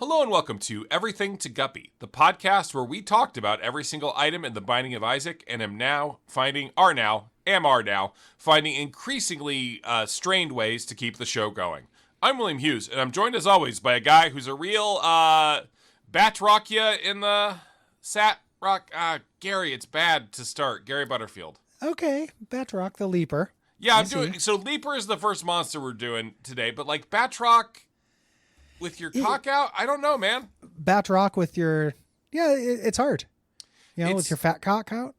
Hello and welcome to Everything to Guppy, the podcast where we talked about every single item in the Binding of Isaac and am now finding increasingly strained ways to keep the show going. I'm William Hughes, and I'm joined as always by a guy who's a real Batrockya in the Sat Rock. Gary, it's bad to start. Gary Butterfield. Okay, Batrock the Leaper. Yeah, I'm doing. So Leaper is the first monster we're doing today, but like Batrock with your cock out, I don't know, man. Batrock with your it's hard. You know, with your fat cock out.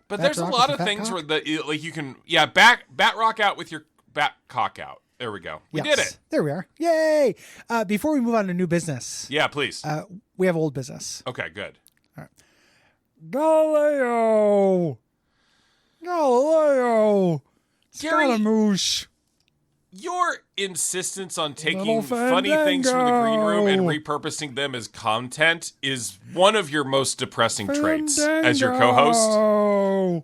But there's a lot of things where you can Batrock out with your bat cock out. There we go. We did it. There we are. Yay! Before we move on to new business. Yeah, please. We have old business. Okay, good. All right. Galileo! Scaramouche! Your insistence on taking funny things from the green room and repurposing them as content is one of your most depressing traits as your co-host.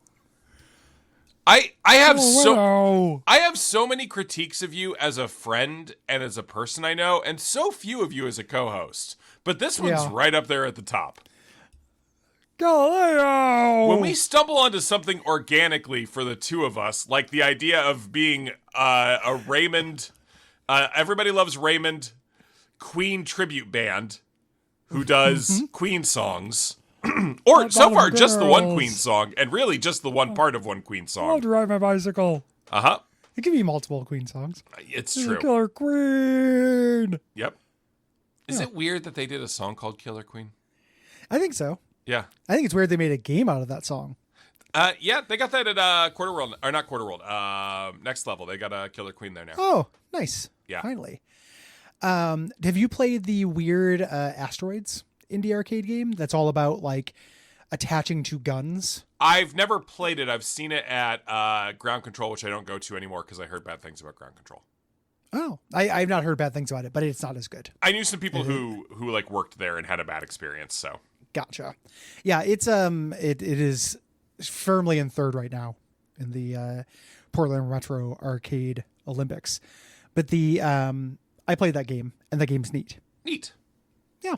I have so many critiques of you as a friend and as a person I know, and so few of you as a co-host. But this one's right up there at the top. Galileo! When we stumble onto something organically for the two of us, like the idea of being a Raymond, everybody loves Raymond, Queen tribute band who does Queen songs. Or so far, just the one Queen song, and really just the one part of one Queen song. I love to ride my bicycle. Uh-huh. It could be multiple Queen songs. It's true. Killer Queen. Yep. Is it weird that they did a song called Killer Queen? I think so. Yeah. I think it's weird they made a game out of that song. Yeah, they got that at Quarter World, or not Quarter World, Next Level. They got a Killer Queen there now. Oh, nice. Yeah. Finally. Have you played the weird Asteroids indie arcade game that's all about like attaching to guns? I've never played it. I've seen it at Ground Control, which I don't go to anymore because I heard bad things about Ground Control. Oh, I've not heard bad things about it, but it's not as good. I knew some people who like worked there and had a bad experience, so. Gotcha. Yeah, it's it is firmly in third right now in the Portland Retro Arcade Olympics. But I played that game and the game's neat. Neat. Yeah.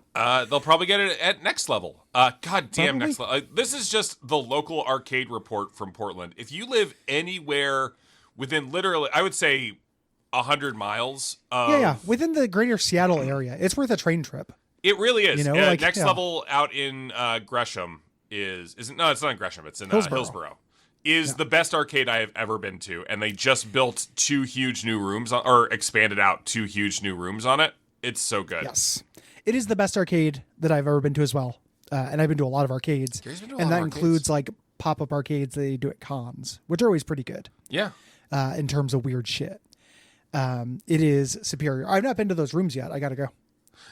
They'll probably get it at Next Level. God damn, Probably. Next Level. This is just the local arcade report from Portland. If you live anywhere within literally, I would say 100 miles of... within the greater Seattle area, it's worth a train trip. It really is. You know, Next Level out in Gresham it's not in Gresham. It's in Hillsborough. Is the best arcade I have ever been to, and they just built 2 huge new rooms or expanded out 2 huge new rooms on it. It's so good. Yes, it is the best arcade that I've ever been to as well, and I've been to a lot of arcades, and that includes like pop-up arcades they do at cons, which are always pretty good. Yeah. In terms of weird shit, it is superior. I've not been to those rooms yet. I got to go.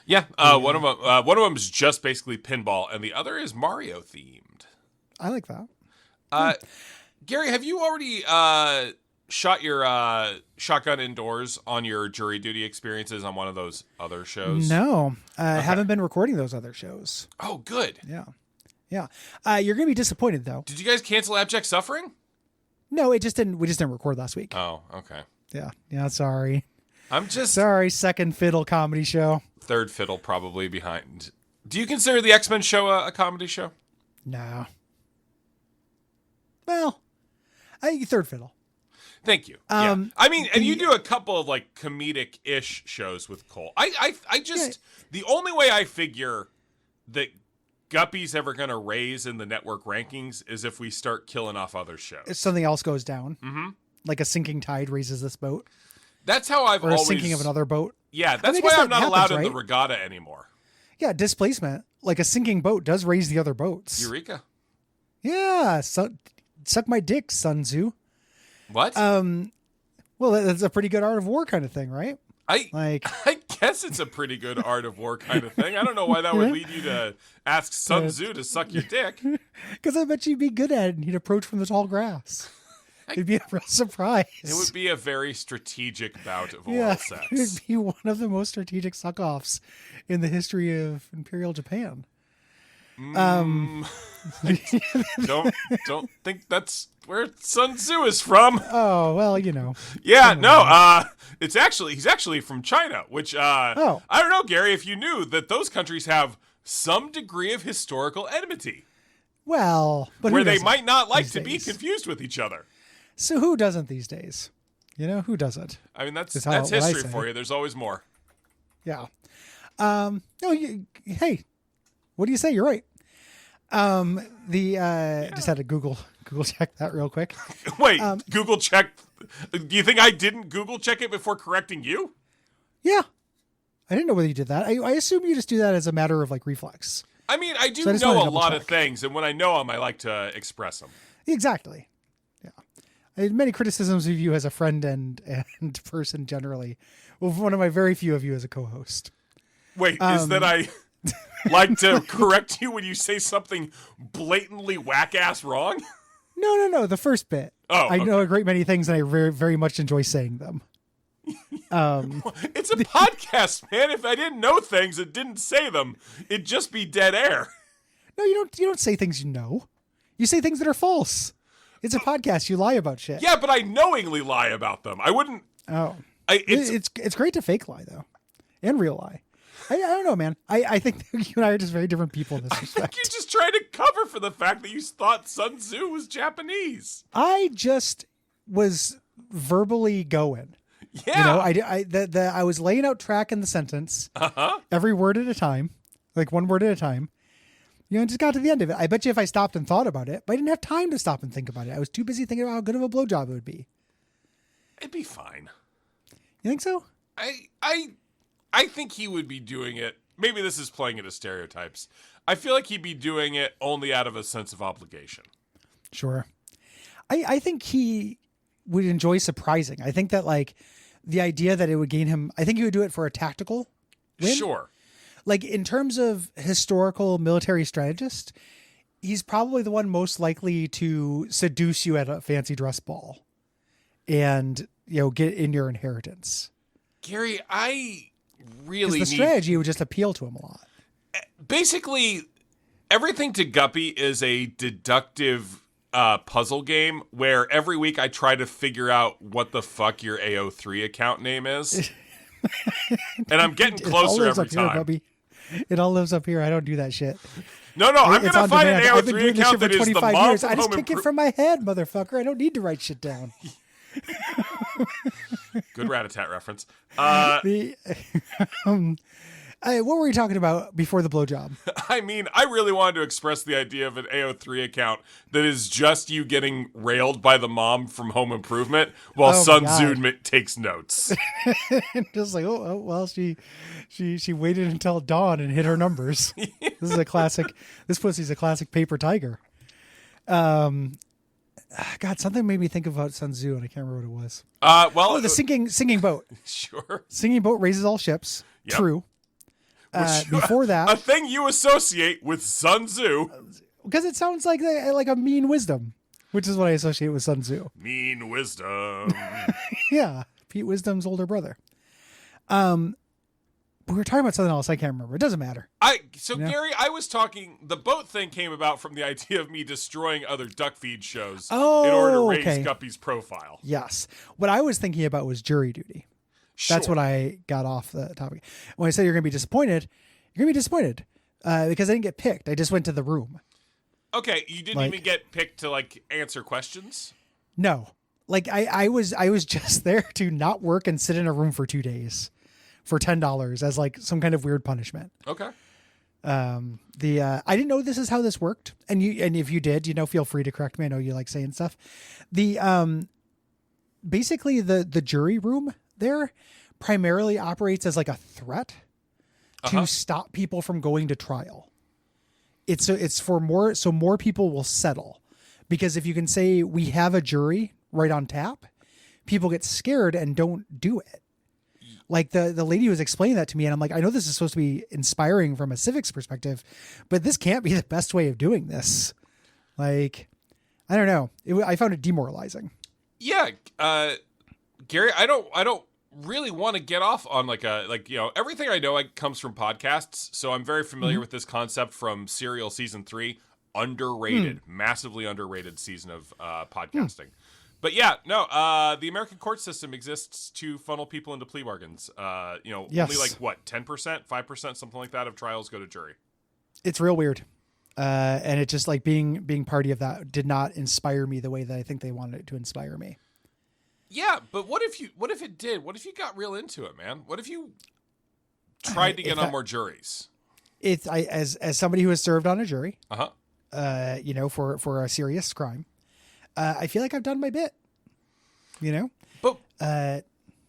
Yeah, one of them is just basically pinball, and the other is Mario themed. I like that. Gary, have you already shot your shotgun indoors on your jury duty experiences on one of those other shows? No, I haven't been recording those other shows. Oh, good. Yeah. You're gonna be disappointed though. Did you guys cancel Abject Suffering? No, we just didn't record last week. Oh, okay. Yeah. Sorry. I'm just sorry. Second fiddle comedy show. Third fiddle probably behind. Do you consider the X-Men show a comedy show? No. Well, third fiddle. Thank you. Yeah. I mean, and you do a couple of like comedic-ish shows with Cole. I just the only way I figure that Guppy's ever going to raise in the network rankings is if we start killing off other shows. If something else goes down, like a sinking tide raises this boat. That's how I've always... Or a sinking of another boat. Yeah, that's why I'm not allowed in the regatta anymore. Yeah, displacement. Like a sinking boat does raise the other boats. Eureka. Yeah, suck my dick, Sun Tzu. What? Well, that's a pretty good art of war kind of thing, right? I guess it's a pretty good art of war kind of thing. I don't know why that would lead you to ask Sun Tzu to suck your dick. Because I bet you'd be good at it and he'd approach from the tall grass. It'd be a real surprise. It would be a very strategic bout of oral sex. It would be one of the most strategic suck-offs in the history of Imperial Japan. Don't think that's where Sun Tzu is from. Oh, well, you know. Yeah, no, he's actually from China, which I don't know, Gary, if you knew that those countries have some degree of historical enmity. Well, but where they might not like to be confused with each other. So who doesn't these days? You know, who doesn't? I mean, that's history for you. There's always more. Yeah. Hey, what do you say? You're right. Just had to Google check that real quick. Wait, Google check. Do you think I didn't Google check it before correcting you? Yeah. I didn't know whether you did that. I assume you just do that as a matter of like reflex. I mean, I do know a lot of things, and when I know them, I like to express them. Exactly. Yeah. I had many criticisms of you as a friend and person generally. Well, one of my very few of you as a co-host. Wait, is that I like to correct you when you say something blatantly whack-ass wrong? No. The first bit. Oh, I know a great many things, and I very, very much enjoy saying them. It's a podcast, man. If I didn't know things and didn't say them, it'd just be dead air. No, you don't say things you know. You say things that are false. It's a podcast. You lie about shit. Yeah, but I knowingly lie about them. I wouldn't. Oh, it's great to fake lie though, and real lie. I don't know, man. I think you and I are just very different people in this respect. I think you're just trying to cover for the fact that you thought Sun Tzu was Japanese. I just was verbally going. Yeah. You know, I was laying out track in the sentence, every word at a time, like one word at a time. You know, and just got to the end of it. I bet you if I stopped and thought about it, but I didn't have time to stop and think about it. I was too busy thinking about how good of a blowjob it would be. It'd be fine. You think so? I think he would be doing it. Maybe this is playing into stereotypes. I feel like he'd be doing it only out of a sense of obligation. Sure. I think he would enjoy surprising. I think that like the idea that it would gain him, I think he would do it for a tactical win. Sure. Like in terms of historical military strategist, he's probably the one most likely to seduce you at a fancy dress ball and, you know, get in your inheritance. Gary, I really the strategy would just appeal to him a lot. Basically, everything to Guppy is a deductive puzzle game where every week I try to figure out what the fuck your AO3 account name is. And I'm getting closer every time. Here, it all lives up here. I don't do that shit. No, I'm going to find an AO3 account that is the mom years. from I just kick it from my head, motherfucker. I don't need to write shit down. Good Rat-a-tat reference. What were we talking about before the blowjob? I mean, I really wanted to express the idea of an AO3 account that is just you getting railed by the mom from Home Improvement while Sun Tzu takes notes. Just like, well, she waited until dawn and hit her numbers. This is a classic. This pussy's a classic paper tiger. God, something made me think about Sun Tzu, and I can't remember what it was. The singing boat. Sure. Singing boat raises all ships. Yep. True. Before that, a thing you associate with Sun Tzu, because it sounds like a mean wisdom, which is what I associate with Sun Tzu. Mean wisdom. Yeah, Pete Wisdom's older brother. But we were talking about something else. I can't remember. It doesn't matter. Gary, I was talking. The boat thing came about from the idea of me destroying other Duckfeed shows in order to raise Guppy's profile. Yes, what I was thinking about was jury duty. Sure. That's what I got off the topic. When I said you're going to be disappointed, you're going to be disappointed because I didn't get picked. I just went to the room. Okay, you didn't even get picked to answer questions? No, I was just there to not work and sit in a room for 2 days for $10 as some kind of weird punishment. Okay. I didn't know this is how this worked, and if you did, feel free to correct me. I know you like saying stuff. Basically the jury room there primarily operates as a threat to stop people from going to trial. It's for more, so more people will settle, because if you can say we have a jury right on tap, people get scared and don't do it. The lady was explaining that to me, and I'm like, I know this is supposed to be inspiring from a civics perspective, but this can't be the best way of doing this. I don't know. I found it demoralizing. Yeah. Gary, I don't really want to get off on everything I know comes from podcasts, so I'm very familiar with this concept from Serial season 3. Underrated, massively underrated season of podcasting. But yeah, no, the American court system exists to funnel people into plea bargains. Only 10%, 5%, something like that of trials go to jury. It's real weird. And it just like being party of that did not inspire me the way that I think they wanted it to inspire me. Yeah, but what if it did? What if you got real into it, man? What if you tried to get on more juries? As somebody who has served on a jury, for a serious crime, I feel like I've done my bit, But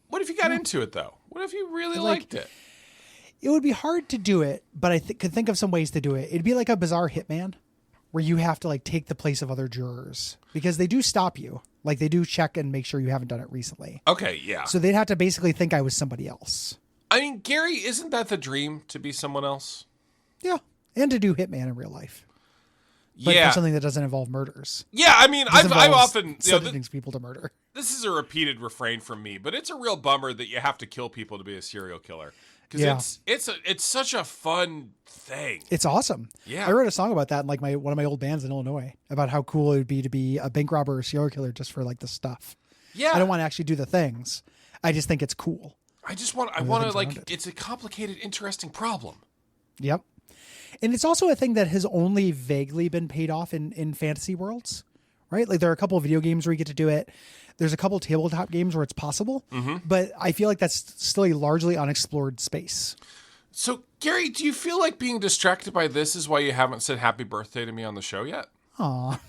what if you got into it though? What if you really liked it? It would be hard to do it, but I could think of some ways to do it. It'd be like a bizarre hitman where you have to like take the place of other jurors because they do stop you. Like they do check and make sure you haven't done it recently. Okay, yeah. So they'd have to basically think I was somebody else. I mean, Gary, isn't that the dream, to be someone else? Yeah. And to do hitman in real life. But for something that doesn't involve murders. Yeah, I mean, I've often sentencing people to murder. This is a repeated refrain from me, but it's a real bummer that you have to kill people to be a serial killer. Because it's such a fun thing. It's awesome. Yeah. I wrote a song about that in like one of my old bands in Illinois about how cool it would be to be a bank robber or serial killer just for like the stuff. Yeah. I don't want to actually do the things. I just think it's cool. I want to like, it's a complicated, interesting problem. Yep. And it's also a thing that has only vaguely been paid off in fantasy worlds, right? Like there are a couple of video games where you get to do it. There's a couple tabletop games where it's possible, but I feel like that's still a largely unexplored space. So, Gary, do you feel like being distracted by this is why you haven't said happy birthday to me on the show yet? Aw,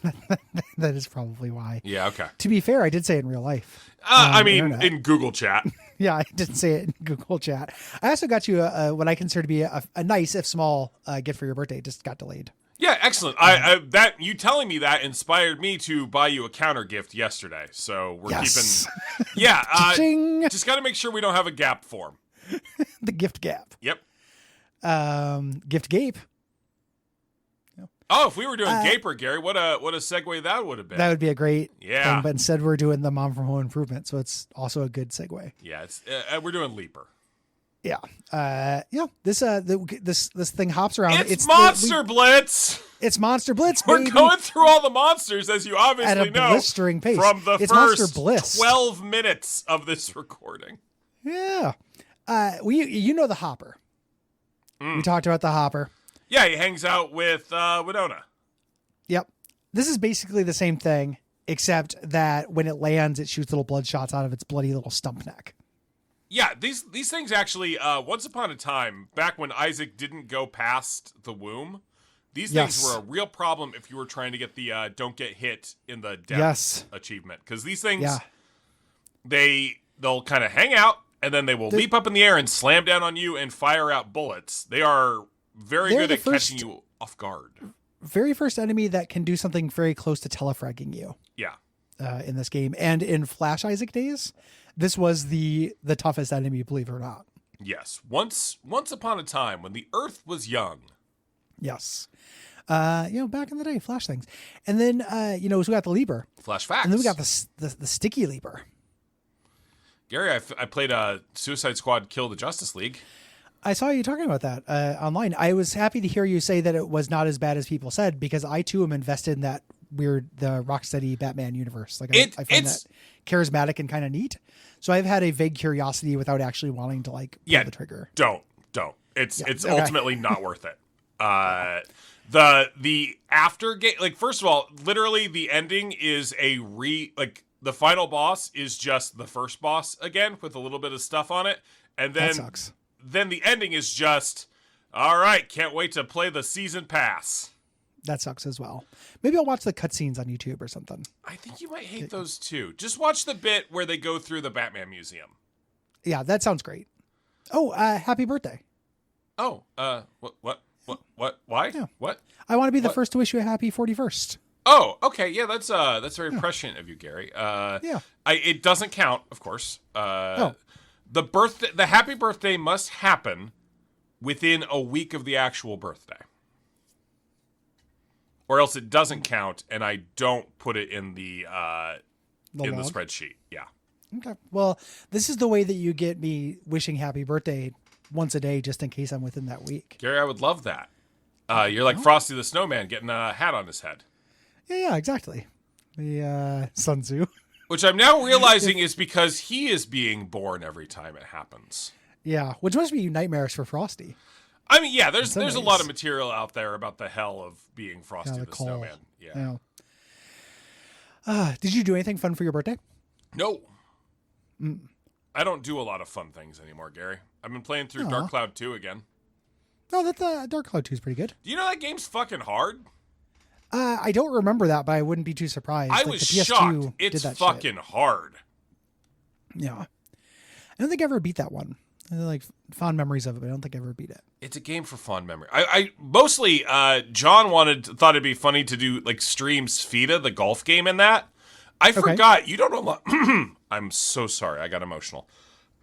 that is probably why. Yeah, okay. To be fair, I did say it in real life. In Google Chat. Yeah, I did say it in Google Chat. I also got you what I consider to be a nice, if small, gift for your birthday. It just got delayed. Yeah, excellent. That you telling me that inspired me to buy you a counter gift yesterday. So we're keeping. Yeah, just got to make sure we don't have a gap form. The gift gap. Yep. Gift gape. Oh, if we were doing Gaper, Gary, what a segue that would have been. That would be a great thing, but instead we're doing the Mom from Home Improvement, so it's also a good segue. Yeah, it's we're doing Leaper. Yeah. This thing hops around. It's Monster Blitz. It's Monster Blitz. We're baby. going through all the monsters, as you obviously at a know, blistering pace. From the it's first Bliss. 12 minutes of this recording. Yeah. You know the Hopper. We talked about the Hopper. Yeah, he hangs out with Winona. Yep. This is basically the same thing, except that when it lands, it shoots little blood shots out of its bloody little stump neck. Yeah, these things actually, once upon a time, back when Isaac didn't go past the womb, these things were a real problem if you were trying to get the don't get hit in the death achievement. Because these things, they'll kind of hang out, and then they will leap up in the air and slam down on you and fire out bullets. They are very good at catching you off guard. Very first enemy that can do something very close to telefragging you. Yeah. In this game. And in Flash Isaac days, this was the toughest enemy, believe it or not. Yes. Once upon a time when the Earth was young. Yes. Back in the day, Flash things. And then, so we got the Leaper. Flash facts. And then we got the Sticky Leaper. Gary, I played Suicide Squad Kill the Justice League. I saw you talking about that online. I was happy to hear you say that it was not as bad as people said, because I too am invested in that the Rocksteady Batman universe. Like I find that charismatic and kind of neat. So I've had a vague curiosity without actually wanting to pull the trigger. Don't. It's ultimately not worth it. The after game, like, first of all, literally the ending is the final boss is just the first boss again with a little bit of stuff on it, and then that sucks. Then the ending is just, all right, can't wait to play the season pass. That sucks as well. Maybe I'll watch the cutscenes on YouTube or something. I think you might hate those too. Just watch the bit where they go through the Batman Museum. Yeah, that sounds great. Oh, happy birthday. Oh, what? Why? Yeah. What? I want to be the first to wish you a happy 41st. Oh, okay. Yeah, that's very prescient of you, Gary. It doesn't count, of course. No. The happy birthday must happen within a week of the actual birthday. Or else it doesn't count, and I don't put it in the spreadsheet. Yeah. Okay. Well, this is the way that you get me wishing happy birthday once a day, just in case I'm within that week. Gary, I would love that. You're like Frosty the Snowman getting a hat on his head. Yeah, exactly. The Sun Tzu. Which I'm now realizing is because he is being born every time it happens. Yeah, which must be nightmarish for Frosty. I mean, yeah, there's a lot of material out there about the hell of being Frosty the Snowman. Yeah. Did you do anything fun for your birthday? No. I don't do a lot of fun things anymore, Gary. I've been playing through Dark Cloud 2 again. Oh, that Dark Cloud 2 is pretty good. Do you know that game's fucking hard? I don't remember that, but I wouldn't be too surprised. I was shocked. It's fucking hard. Yeah. I don't think I ever beat that one. I like fond memories of it, but I don't think I ever beat it. It's a game for fond memory. I mostly John thought it'd be funny to do like stream Sfida, the golf game in that. I forgot you don't unlock. I'm so sorry. I got emotional.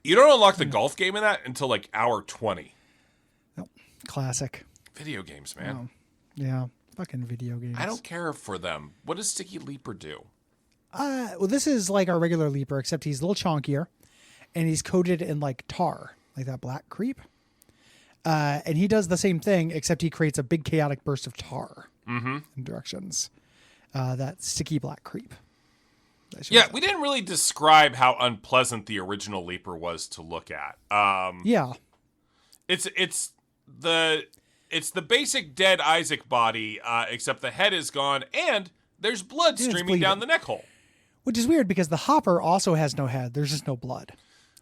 You don't unlock the golf game in that until like hour 20. Oh, classic. Video games, man. Oh, yeah, fucking video games. I don't care for them. What does Sticky Leaper do? Well, this is like our regular Leaper, except he's a little chonkier, and he's coated in like tar, like that black creep. And he does the same thing, except he creates a big chaotic burst of tar in directions. That sticky black creep. Yeah, we didn't really describe how unpleasant the original Leaper was to look at. Yeah, it's the basic dead Isaac body, except the head is gone and there's blood streaming down the neck hole. Which is weird because the Hopper also has no head. There's just no blood.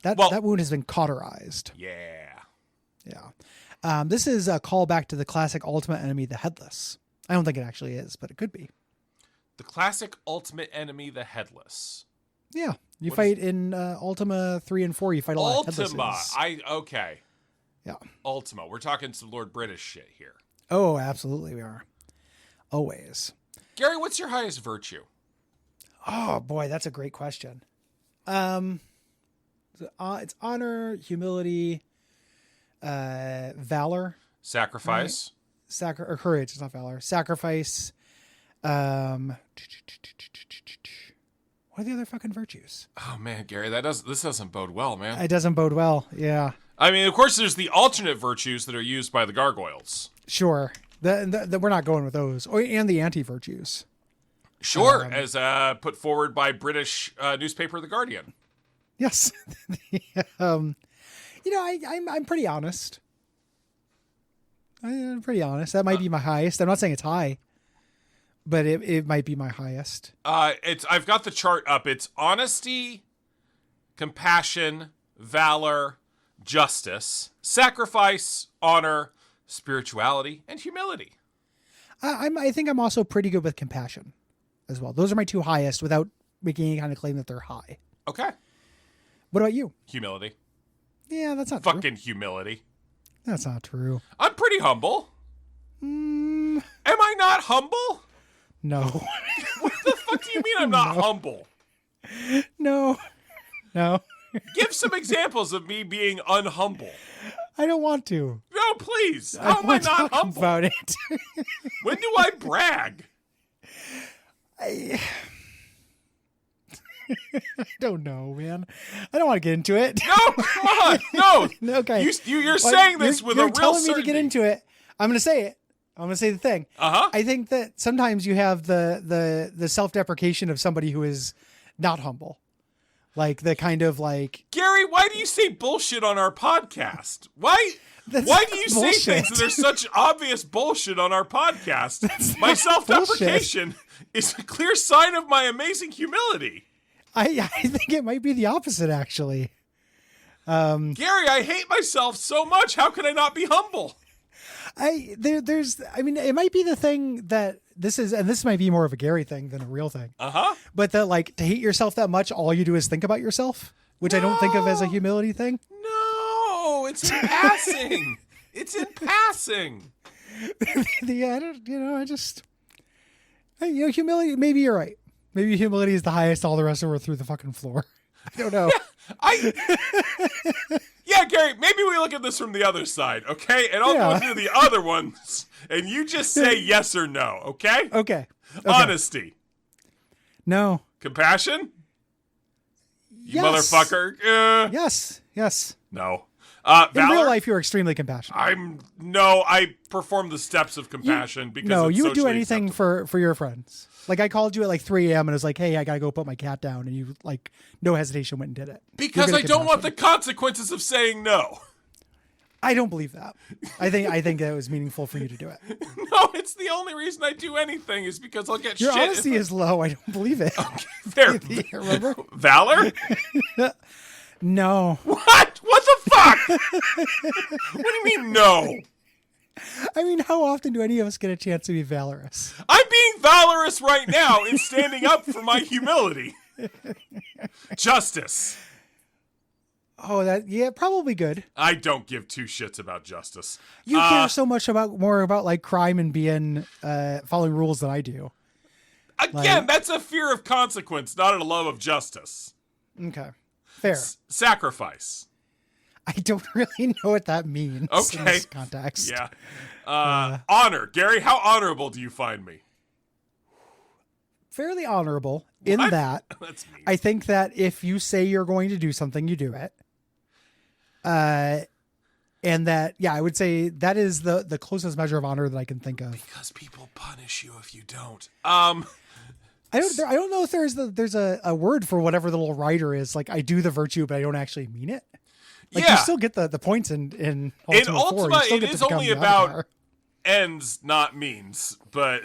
That wound has been cauterized. Yeah. This is a callback to the classic Ultimate Enemy, the Headless. I don't think it actually is, but it could be. The classic Ultimate Enemy, the Headless. Yeah. You fight in Ultima 3 and 4. You fight a lot of Headlesses. Okay. Yeah. Ultima. We're talking some Lord British shit here. Oh, absolutely we are. Always. Gary, what's your highest virtue? Oh, boy, that's a great question. It's honor, humility, valor. Sacrifice. Right? Or courage. It's not valor. Sacrifice. What are the other fucking virtues? Oh man, Gary, this doesn't bode well, man. It doesn't bode well. Yeah. I mean, of course, there's the alternate virtues that are used by the gargoyles. Sure. We're not going with those. And the anti-virtues. Sure, as put forward by British newspaper The Guardian. Yes. I'm pretty honest. I'm pretty honest. That might be my highest. I'm not saying it's high, but it might be my highest. I've got the chart up. It's honesty, compassion, valor, justice, sacrifice, honor, spirituality, and humility. I think I'm also pretty good with compassion as well. Those are my two highest without making any kind of claim that they're high. Okay. What about you? Humility. Yeah, that's not fucking true. Humility. That's not true. I'm pretty humble. Am I not humble? No. What the fuck do you mean I'm not humble? No. Give some examples of me being unhumble. I don't want to. No, please. How am I not humble? About it. When do I brag? I don't know, man. I don't want to get into it. No, come on. No. Okay. You're saying this with a real certainty. You're telling me to get into it. I'm going to say it. I'm going to say the thing. I think that sometimes you have the self-deprecation of somebody who is not humble. Like the kind of like... Gary, why do you say bullshit on our podcast? Why do you say things that are such obvious bullshit on our podcast? My self-deprecation is a clear sign of my amazing humility. I think it might be the opposite, actually. Gary, I hate myself so much. How can I not be humble? It might be the thing that this might be more of a Gary thing than a real thing. But to hate yourself that much, all you do is think about yourself, which I don't think of as a humility thing. No, it's in passing. It's in passing. Humility, maybe you're right. Maybe humility is the highest, all the rest of them are through the fucking floor. I don't know. Yeah, Gary, maybe we look at this from the other side, okay? And I'll go through the other ones, and you just say yes or no, okay? Okay. Honesty. No. Compassion? You motherfucker. Yes. No. In Valor? real life, you're extremely compassionate. I perform the steps of compassion because it's you would do socially anything acceptable. for your friends. Like, I called you at like 3 a.m. and it was like, hey, I got to go put my cat down. And you, like, no hesitation went and did it. Because I don't want the consequences of saying no. I don't believe that. I think that was meaningful for you to do it. No, it's the only reason I do anything is because I'll get Your shit. honesty is low. I don't believe it. Okay, there. Remember? Valor? No. What? What the fuck? What do you mean no? I mean, how often do any of us get a chance to be valorous? I'm being valorous right now in standing up for my humility. Justice. Oh, probably good. I don't give two shits about justice. You care so much more about like crime and being following rules than I do. Again, that's a fear of consequence, not a love of justice. Okay, fair. Sacrifice. I don't really know what that means in this context. Yeah. Honor. Gary, how honorable do you find me? Fairly honorable in that. That's mean. I think that if you say you're going to do something, you do it. And that, I would say that is the closest measure of honor that I can think of. Because people punish you if you don't. I don't know if there's a word for whatever the little rider is. Like, I do the virtue, but I don't actually mean it. Like, you still get the points in Ultima 4. It is only about ends, not means, but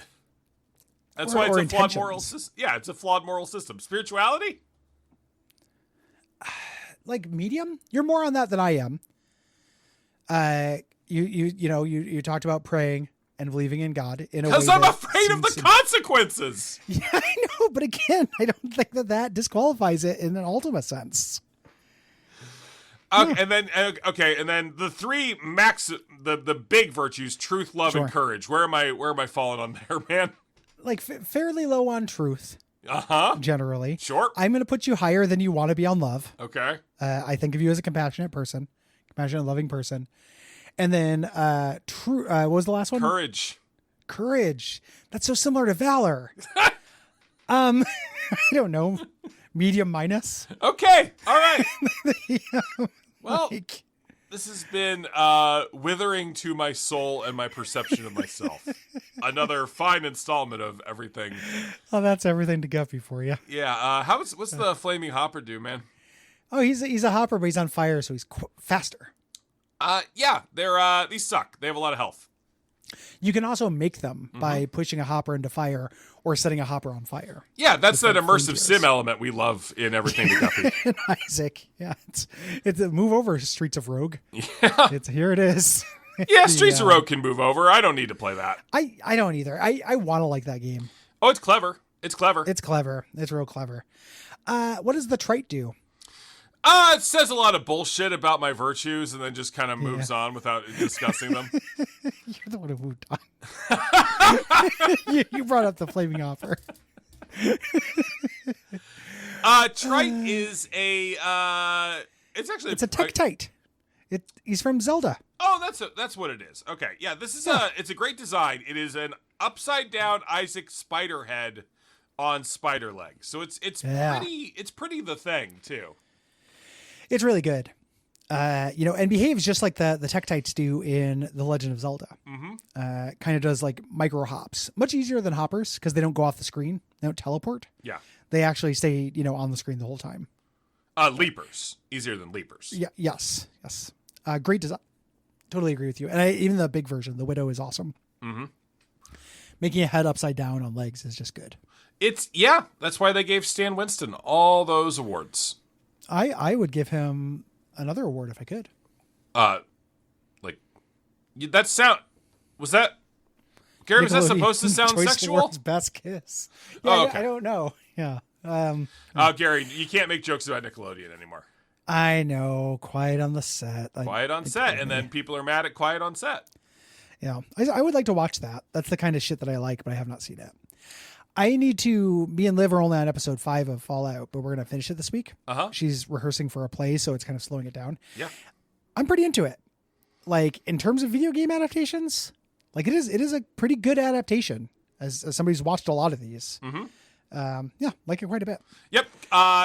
that's why it's a flawed moral system. Yeah, it's a flawed moral system. Spirituality? Like medium? You're more on that than I am. You talked about praying and believing in God in a way. Because I'm afraid of the consequences. Yeah, I know, but again, I don't think that disqualifies it in an Ultima sense. And then the three the big virtues: truth, love, and courage. Where am I falling on there, man? Like fairly low on truth. Generally, sure. I'm going to put you higher than you want to be on love. Okay. I think of you as a compassionate, loving person, and then what was the last one? Courage. That's so similar to valor. I don't know. Medium minus. Okay. All right. Well, this has been withering to my soul and my perception of myself. Another fine installment of everything. Oh, that's everything to Guppy for you. Yeah. What's the flaming hopper do, man? Oh, he's a hopper, but he's on fire, so he's faster. Yeah. These suck. They have a lot of health. You can also make them by pushing a hopper into fire or setting a hopper on fire. Yeah, that's that immersive sim element we love in everything to Guppy. And Isaac, it's a move over Streets of Rogue. Yeah, here it is. Yeah, Streets of Rogue can move over. I don't need to play that. I don't either. I want to like that game. Oh, it's clever. It's clever. It's real clever. What does the trait do? It says a lot of bullshit about my virtues and then just kind of moves on without discussing them. You're the one who moved on. You brought up the flaming hopper. Trite is it's a Tektite. He's from Zelda. Oh, that's what it is. Okay, yeah, this is it's a great design. It is an upside down Isaac spider head on spider legs. So it's pretty the thing too. It's really good. And behaves just like the Tektites do in The Legend of Zelda. Mm-hmm. Kind of does like micro hops. Much easier than hoppers because they don't go off the screen. They don't teleport. Yeah. They actually stay, on the screen the whole time. Leapers. Easier than leapers. Yeah. Yes. Great design. Totally agree with you. And even the big version, the Widow, is awesome. Mm-hmm. Making a head upside down on legs is just good. That's why they gave Stan Winston all those awards. I would give him another award if I could. That sound was that Gary? Was that supposed to sound Choice sexual? Awards Best kiss. Yeah, okay. I don't know. Yeah. Gary, you can't make jokes about Nickelodeon anymore. I know. Quiet on the set. Quiet on set, and then people are mad at Quiet on Set. Yeah, I would like to watch that. That's the kind of shit that I like, but I have not seen it. Me and Liv are only on episode 5 of Fallout, but we're going to finish it this week. She's rehearsing for a play, so it's kind of slowing it down. Yeah. I'm pretty into it. Like, in terms of video game adaptations, like it is a pretty good adaptation as somebody who's watched a lot of these. Mm-hmm. Like it quite a bit. Yep.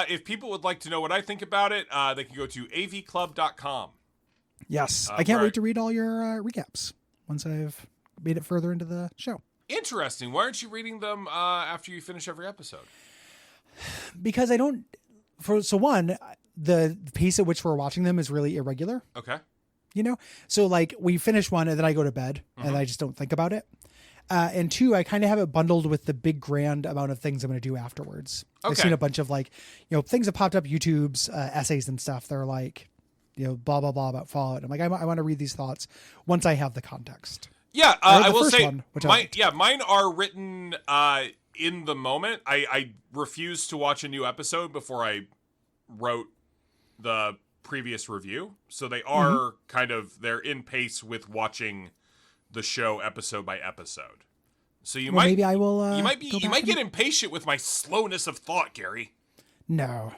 If people would like to know what I think about it, they can go to avclub.com. Yes. I can't wait to read all your recaps once I've made it further into the show. Interesting. Why aren't you reading them after you finish every episode? Because I don't... one, the pace at which we're watching them is really irregular. Okay. You know? So, like, we finish one and then I go to bed and I just don't think about it. And two, I kind of have it bundled with the big grand amount of things I'm going to do afterwards. Okay. I've seen a bunch of like, things have popped up, YouTube's essays and stuff. They're like, blah, blah, blah about Fallout. I'm like, I want to read these thoughts once I have the context. Yeah, I will say, one, mine are written in the moment. I refused to watch a new episode before I wrote the previous review. So they are they're in pace with watching the show episode by episode. So you might maybe I will you might get impatient with my slowness of thought, Gary. No.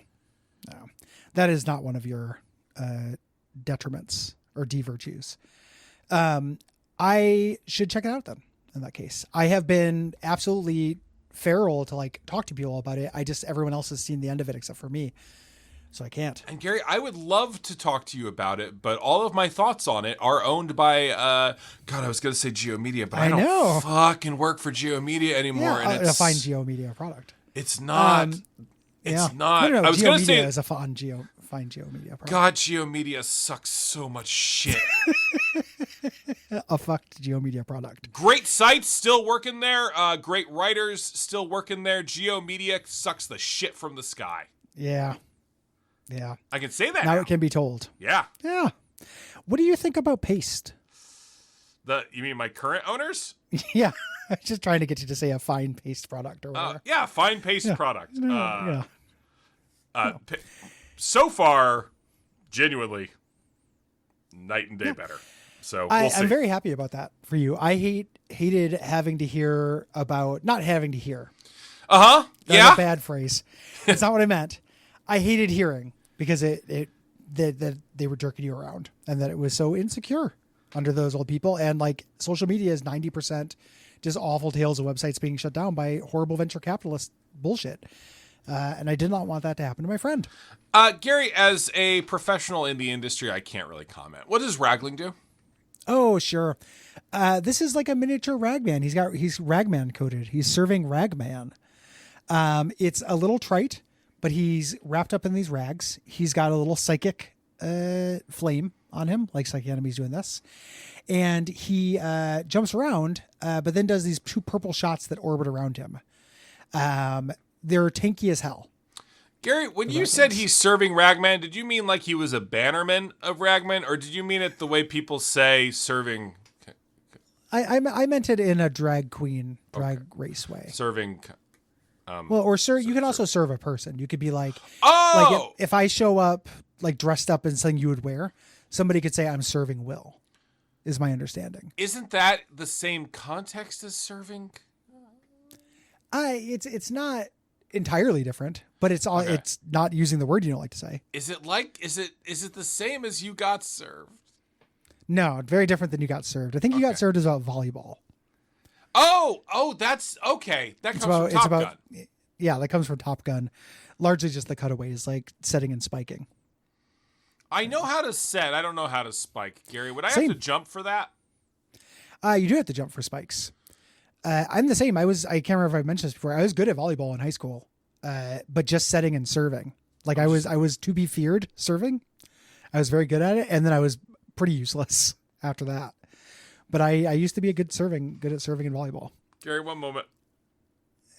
That is not one of your detriments or devirtues. I should check it out then in that case. I have been absolutely feral to like talk to people about it. Everyone else has seen the end of it except for me. So I can't. And Gary, I would love to talk to you about it, but all of my thoughts on it are owned by, I was going to say GeoMedia, but I don't fucking work for GeoMedia anymore. Yeah, and it's a fine GeoMedia product. It's not. It's not. No, I was going to say is a fine GeoMedia product. God, GeoMedia sucks so much shit. A fucked GeoMedia product. Great sites still working there. Great writers still working there. GeoMedia sucks the shit from the sky. Yeah. I can say that now. It can be told. Yeah. What do you think about Paste? You mean my current owners? Yeah. I'm just trying to get you to say a fine Paste product or whatever. Fine Paste product. No. So far, genuinely, night and day better. So we'll see. I'm very happy about that for you. I hated having to hear about not having to hear. Yeah. That's a bad phrase. That's not what I meant. I hated hearing because that they were jerking you around and that it was so insecure under those old people. And like social media is 90% just awful tales of websites being shut down by horrible venture capitalist bullshit. And I did not want that to happen to my friend. Gary, as a professional in the industry, I can't really comment. What does Ragling do? Oh, sure. This is like a miniature Ragman. He's Ragman coded. He's serving Ragman. It's a little trite, but he's wrapped up in these rags. He's got a little psychic flame on him, like Psychic Enemy's doing this. And he jumps around, but then does these two purple shots that orbit around him. They're tanky as hell. Gary, when you said he's serving Ragman, did you mean like he was a bannerman of Ragman, or did you mean it the way people say serving? I meant it in a drag race way. Serving. You can also serve a person. You could be like, if I show up like dressed up in something you would wear, somebody could say I'm serving Will, is my understanding. Isn't that the same context as serving? It's not entirely different, but it's not using the word you don't like to say. Is it the same as you got served? No, very different than you got served. I think you got served is about volleyball. Oh, that's okay. That comes from Top Gun. Yeah, that comes from Top Gun. Largely just the cutaways, like setting and spiking. I know how to set. I don't know how to spike. Gary, would I have to jump for that? You do have to jump for spikes. I'm the same. I can't remember if I mentioned this before. I was good at volleyball in high school, but just setting and serving. Like I was to be feared serving. I was very good at it, and then I was pretty useless after that. But I used to be good at serving in volleyball. Gary, one moment.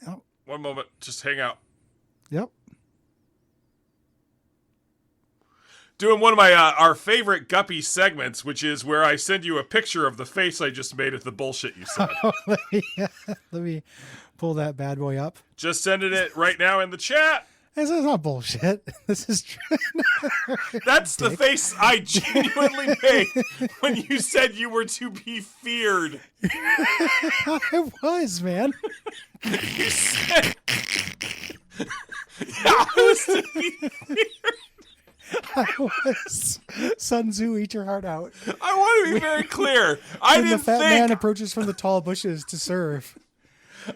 Oh. One moment. Just hang out. Yep. Doing one of my our favorite Guppy segments, which is where I send you a picture of the face I just made at the bullshit you said. Let me pull that bad boy up. Just sending it right now in the chat. This is not bullshit. This is true. That's the face I genuinely made when you said you were to be feared. I was, man. You said... I was to be feared. I was. Sun Tzu, eat your heart out. I want to be very clear. I didn't the fat think... man approaches from the tall bushes to serve.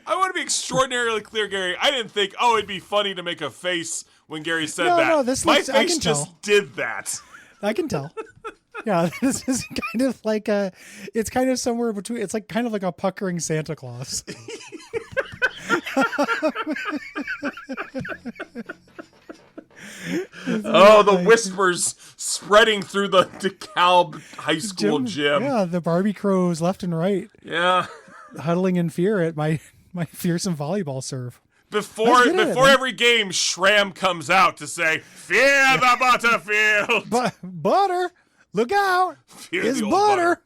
I want to be extraordinarily clear, Gary. I didn't think, it'd be funny to make a face when Gary said that. No, My face just did that. I can tell. Yeah, this is kind of like it's kind of somewhere between, it's like kind of like a puckering Santa Claus. The whispers spreading through the DeKalb High School gym. Yeah, the Barbie crows left and right. Yeah. Huddling in fear at my fearsome volleyball serve. Before every game, Shram comes out to say, "Fear the Butterfield." Butter, look out! It's butter.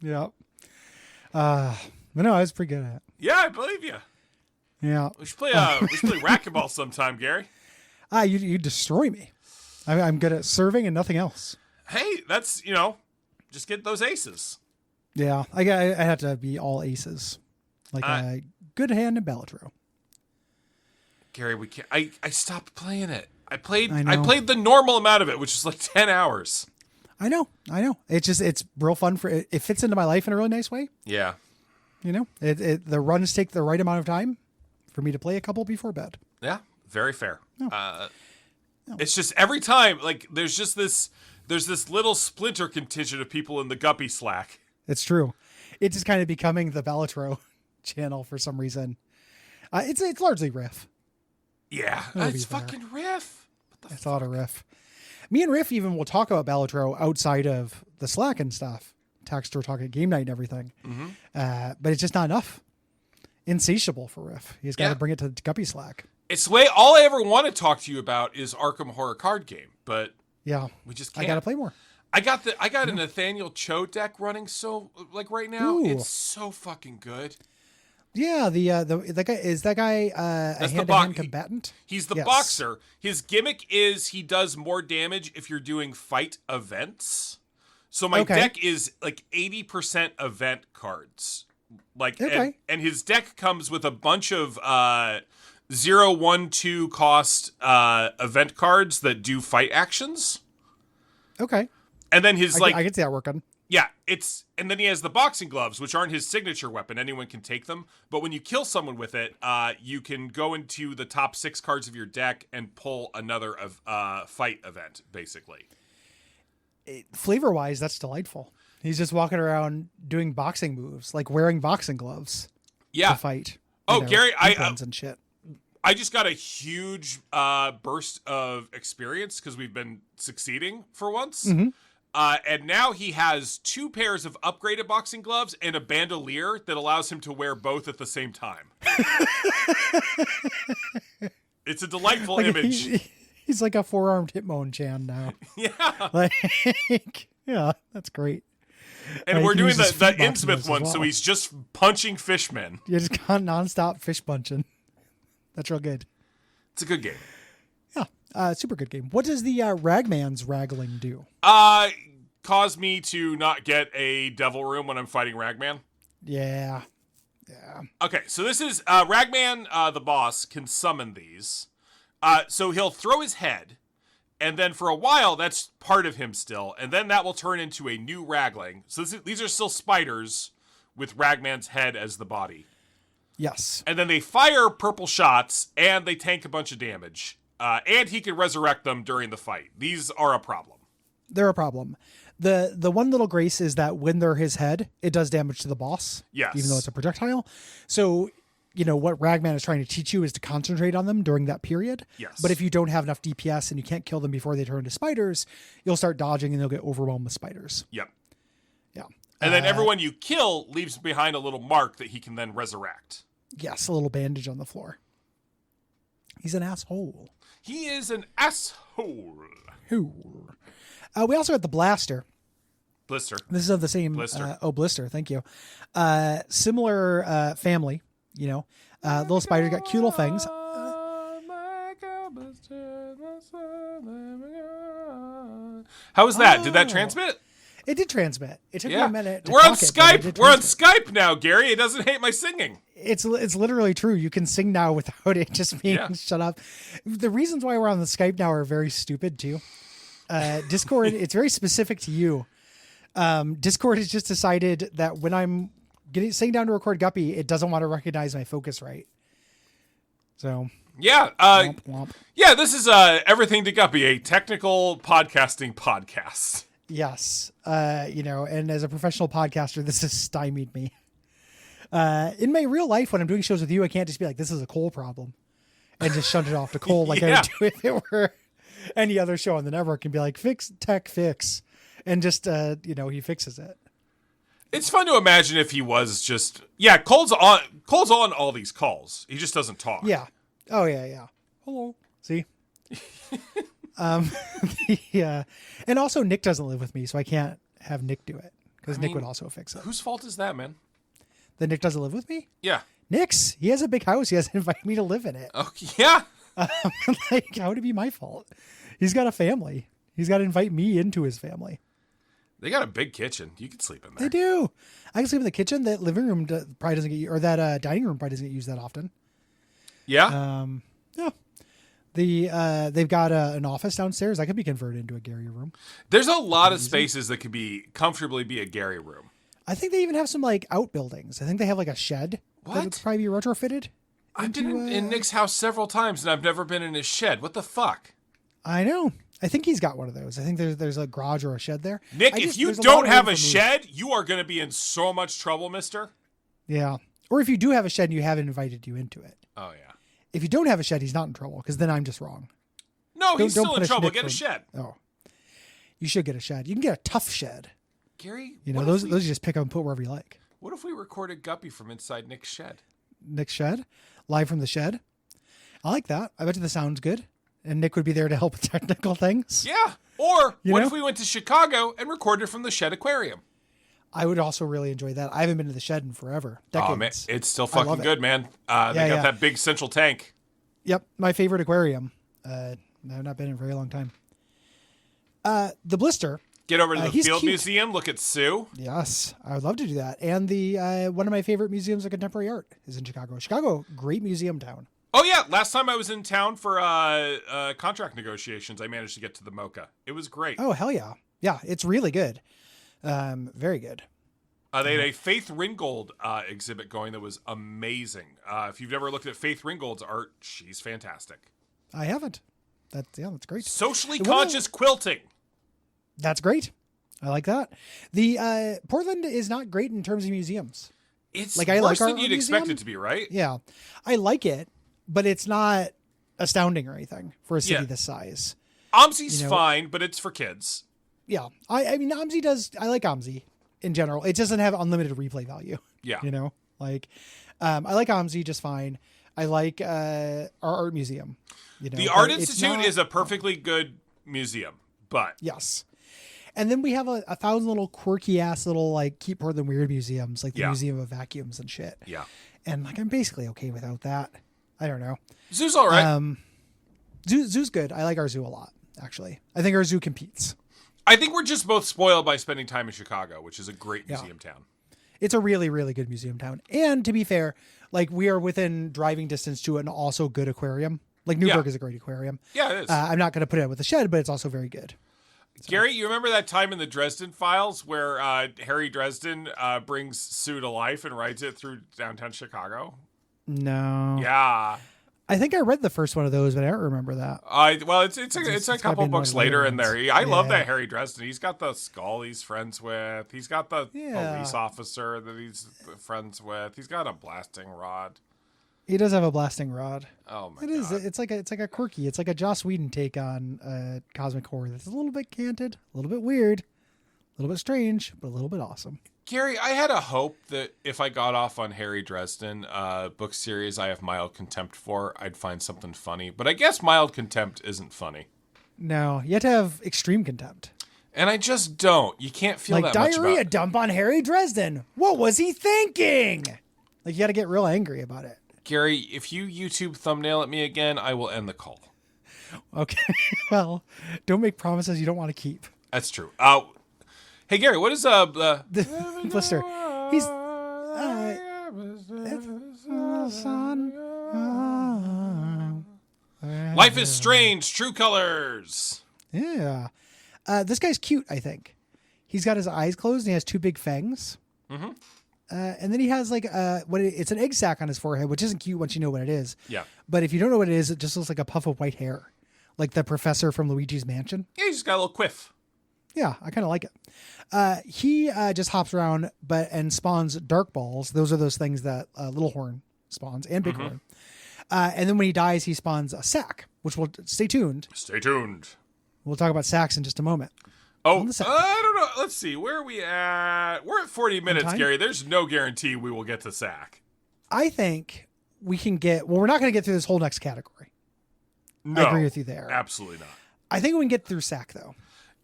Yeah. But no, I was pretty good at it. Yeah, I believe you. Yeah. We should play racquetball sometime, Gary. You destroy me. I'm good at serving and nothing else. Hey, that's just get those aces. Yeah, I had to be all aces, like a good hand in Bellatro. Gary, we can't. I stopped playing it. I played the normal amount of it, which is like 10 hours. I know. It's real fun it fits into my life in a really nice way. Yeah. The runs take the right amount of time for me to play a couple before bed. Yeah, very fair. No. It's just every time, like, there's this little splinter contingent of people in the Guppy Slack. It's true. It's just kind of becoming the Bellatro channel for some reason. It's largely Riff. Yeah, it's fucking Riff. It's a lot of Riff. Me and Riff even will talk about Bellatro outside of the Slack and stuff. Text or talk at game night and everything. Mm-hmm. But it's just not enough. Insatiable for Riff. He's got to bring it to Guppy Slack. It's the way all I ever want to talk to you about is Arkham Horror card game, but we just can't. I got to play more. I got a Nathaniel Cho deck running right now. Ooh. It's so fucking good. Yeah, the guy is that guy a hand-to-hand combatant? He's the boxer. His gimmick is he does more damage if you're doing fight events. So my deck is like 80% event cards. And his deck comes with a bunch of 0, 1, 2 cost event cards that do fight actions. Okay. And then I can see that working. Yeah, and then he has the boxing gloves, which aren't his signature weapon. Anyone can take them, but when you kill someone with it, you can go into the top 6 cards of your deck and pull another fight event, basically. Flavor-wise, that's delightful. He's just walking around doing boxing moves, like wearing boxing gloves. Yeah. To fight. Gary, and shit. I just got a huge burst of experience because we've been succeeding for once. Mm-hmm. And now he has 2 pairs of upgraded boxing gloves and a bandolier that allows him to wear both at the same time. It's a delightful image. He's like a 4-armed Hitmonchan now. Yeah. Yeah, that's great. And we're doing the Innsmouth one, so he's just punching fishmen. You're just nonstop fish punching. That's real good. It's a good game. Yeah, super good game. What does the Ragman's Ragling do? Cause me to not get a Devil Room when I'm fighting Ragman. Yeah. Okay, so this is Ragman, the boss, can summon these. So he'll throw his head, and then for a while, that's part of him still, and then that will turn into a new Ragling. So these are still spiders with Ragman's head as the body. Yes. And then they fire purple shots, and they tank a bunch of damage. And he can resurrect them during the fight. These are a problem. They're a problem. The one little grace is that when they're his head, it does damage to the boss. Yes. Even though it's a projectile. So, what Ragman is trying to teach you is to concentrate on them during that period. Yes. But if you don't have enough DPS and you can't kill them before they turn into spiders, you'll start dodging and they'll get overwhelmed with spiders. Yep. Yeah. And then everyone you kill leaves behind a little mark that he can then resurrect. Yes, a little bandage on the floor. He's an asshole. He is an asshole. We also got the Blaster. Blister. This is of the same. Blister. Blister. Thank you. Similar family. Little spider got cute little fangs. How was that? Did that transmit? It did transmit. It took me a minute. We're on Skype. We're on Skype now, Gary. It doesn't hate my singing. It's literally true. You can sing now without it just being shut up. The reasons why we're on the Skype now are very stupid too. Discord, it's very specific to you. Discord has just decided that when I'm sitting down to record Guppy, it doesn't want to recognize my focus right. So yeah, womp, womp. Yeah, this is Everything to Guppy, a technical podcasting podcast. Yes, and as a professional podcaster, this has stymied me. In my real life, when I'm doing shows with you, I can't just be like, "This is a Cole problem," and just shunt it off to Cole like I would do if it were any other show on the network, and be like, "Fix, and just he fixes it. It's fun to imagine if he was just Cole's on all these calls. He just doesn't talk. Yeah. Oh yeah. Hello. See. And also Nick doesn't live with me, so I can't have Nick do it because Nick would also fix it. Whose fault is that, man? That Nick doesn't live with me? Yeah. Nick's. He has a big house. He has to invite me to live in it. Oh yeah. How would it be my fault? He's got a family. He's got to invite me into his family. They got a big kitchen. You can sleep in there. They do. I can sleep in the kitchen. That living room probably doesn't get, or that dining room probably doesn't get used that often. Yeah. Yeah. They've got an office downstairs. That could be converted into a Gary room. There's a lot of spaces that could be comfortably be a Gary room. I think they even have some like outbuildings. I think they have like a shed that would probably be retrofitted. I've been in Nick's house several times and I've never been in his shed. What the fuck? I know. I think he's got one of those. I think there's a garage or a shed there. Nick, if you don't have a shed, you are going to be in so much trouble, mister. Yeah. Or if you do have a shed and you haven't invited you into it. Oh, yeah. If you don't have a shed, he's not in trouble because then I'm just wrong. No, he's still in trouble. Get a shed. Oh. You should get a shed. You can get a tough shed. Gary, those you just pick up and put wherever you like. What if we recorded Guppy from inside Nick's shed? Nick's shed? Live from the shed? I like that. I bet you the sound's good. And Nick would be there to help with technical things. Yeah. Or what if we went to Chicago and recorded from the Shed Aquarium? I would also really enjoy that. I haven't been to the shed in forever. Decades. Oh, man. It's still fucking good, man. They got that big central tank. Yep. My favorite aquarium. I've not been in a very long time. The Blister. Get over to the Field cute. Museum. Look at Sue. Yes. I would love to do that. And the one of my favorite museums of contemporary art is in Chicago. Chicago, great museum town. Oh, yeah. Last time I was in town for contract negotiations, I managed to get to the Mocha. It was great. Oh, hell yeah. Yeah, it's really good. Very good. They had a Faith Ringgold exhibit going that was amazing. If you've never looked at Faith Ringgold's art, she's fantastic. I haven't. That's great. Socially conscious quilting. That's great. I like that. The Portland is not great in terms of museums. It's worse than you'd expect it to be, right? Yeah. I like it. But it's not astounding or anything for a city this size. OMSI's fine, but it's for kids. Yeah. I mean, OMSI does... I like OMSI in general. It doesn't have unlimited replay value. Yeah. I like OMSI just fine. I like our art museum. The Art Institute is a perfectly good museum, but... Yes. And then we have a thousand little quirky-ass little, like, keep Portland weird museums, like the Museum of Vacuums and shit. Yeah. And, like, I'm basically okay without that. I don't know. Zoo's all right. Zoo's good. I like our zoo a lot, actually. I think our zoo competes. I think we're just both spoiled by spending time in Chicago, which is a great museum town. It's a really, really good museum town. And to be fair, like we are within driving distance to an also good aquarium. Like Newburgh is a great aquarium. Yeah, it is. I'm not going to put it with the shed, but it's also very good. So. Gary, you remember that time in the Dresden Files where Harry Dresden brings Sue to life and rides it through downtown Chicago? No. Yeah. I think I read the first one of those, but I don't remember that. It's a couple books later in there. I love that Harry Dresden. He's got the skull he's friends with. He's got the police officer that he's friends with. He's got a blasting rod. He does have a blasting rod. Oh my god! It is. It's like a quirky. It's like a Joss Whedon take on cosmic horror. That's a little bit canted, a little bit weird, a little bit strange, but a little bit awesome. Gary, I had a hope that if I got off on Harry Dresden, book series I have mild contempt for, I'd find something funny. But I guess mild contempt isn't funny. No, you have to have extreme contempt. And I just don't. You can't feel like that much diarrhea dump on Harry Dresden. What was he thinking? Like you got to get real angry about it. Gary, if you YouTube thumbnail at me again, I will end the call. Okay. Well, don't make promises you don't want to keep. That's true. Hey Gary, what is the Blister? He's Life is Strange, True Colors. Yeah. This guy's cute, I think. He's got his eyes closed and he has two big fangs. Mm-hmm. And then he has like it's an egg sac on his forehead, which isn't cute once you know what it is. Yeah. But if you don't know what it is, it just looks like a puff of white hair, like the professor from Luigi's Mansion. Yeah, he's just got a little quiff. Yeah, I kind of like it. He just hops around and spawns dark balls. Those are those things that Little Horn spawns and Big Horn. And then when he dies, he spawns a sac, which will stay tuned. Stay tuned. We'll talk about sacs in just a moment. Oh, I don't know. Let's see. Where are we at? We're at 40 minutes, Gary. There's no guarantee we will get to sac. I think we can get... Well, we're not going to get through this whole next category. No. I agree with you there. Absolutely not. I think we can get through sac, though.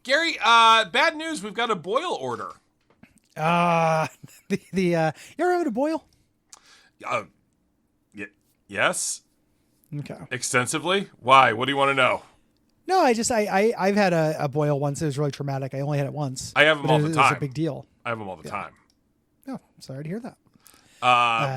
Gary, bad news. We've got a boil order. You ever having a boil? Yes. Okay. Extensively? Why? What do you want to know? No, I've had a boil once. It was really traumatic. I only had it once. I have them all the time. It's a big deal. I have them all the time. Oh, sorry to hear that.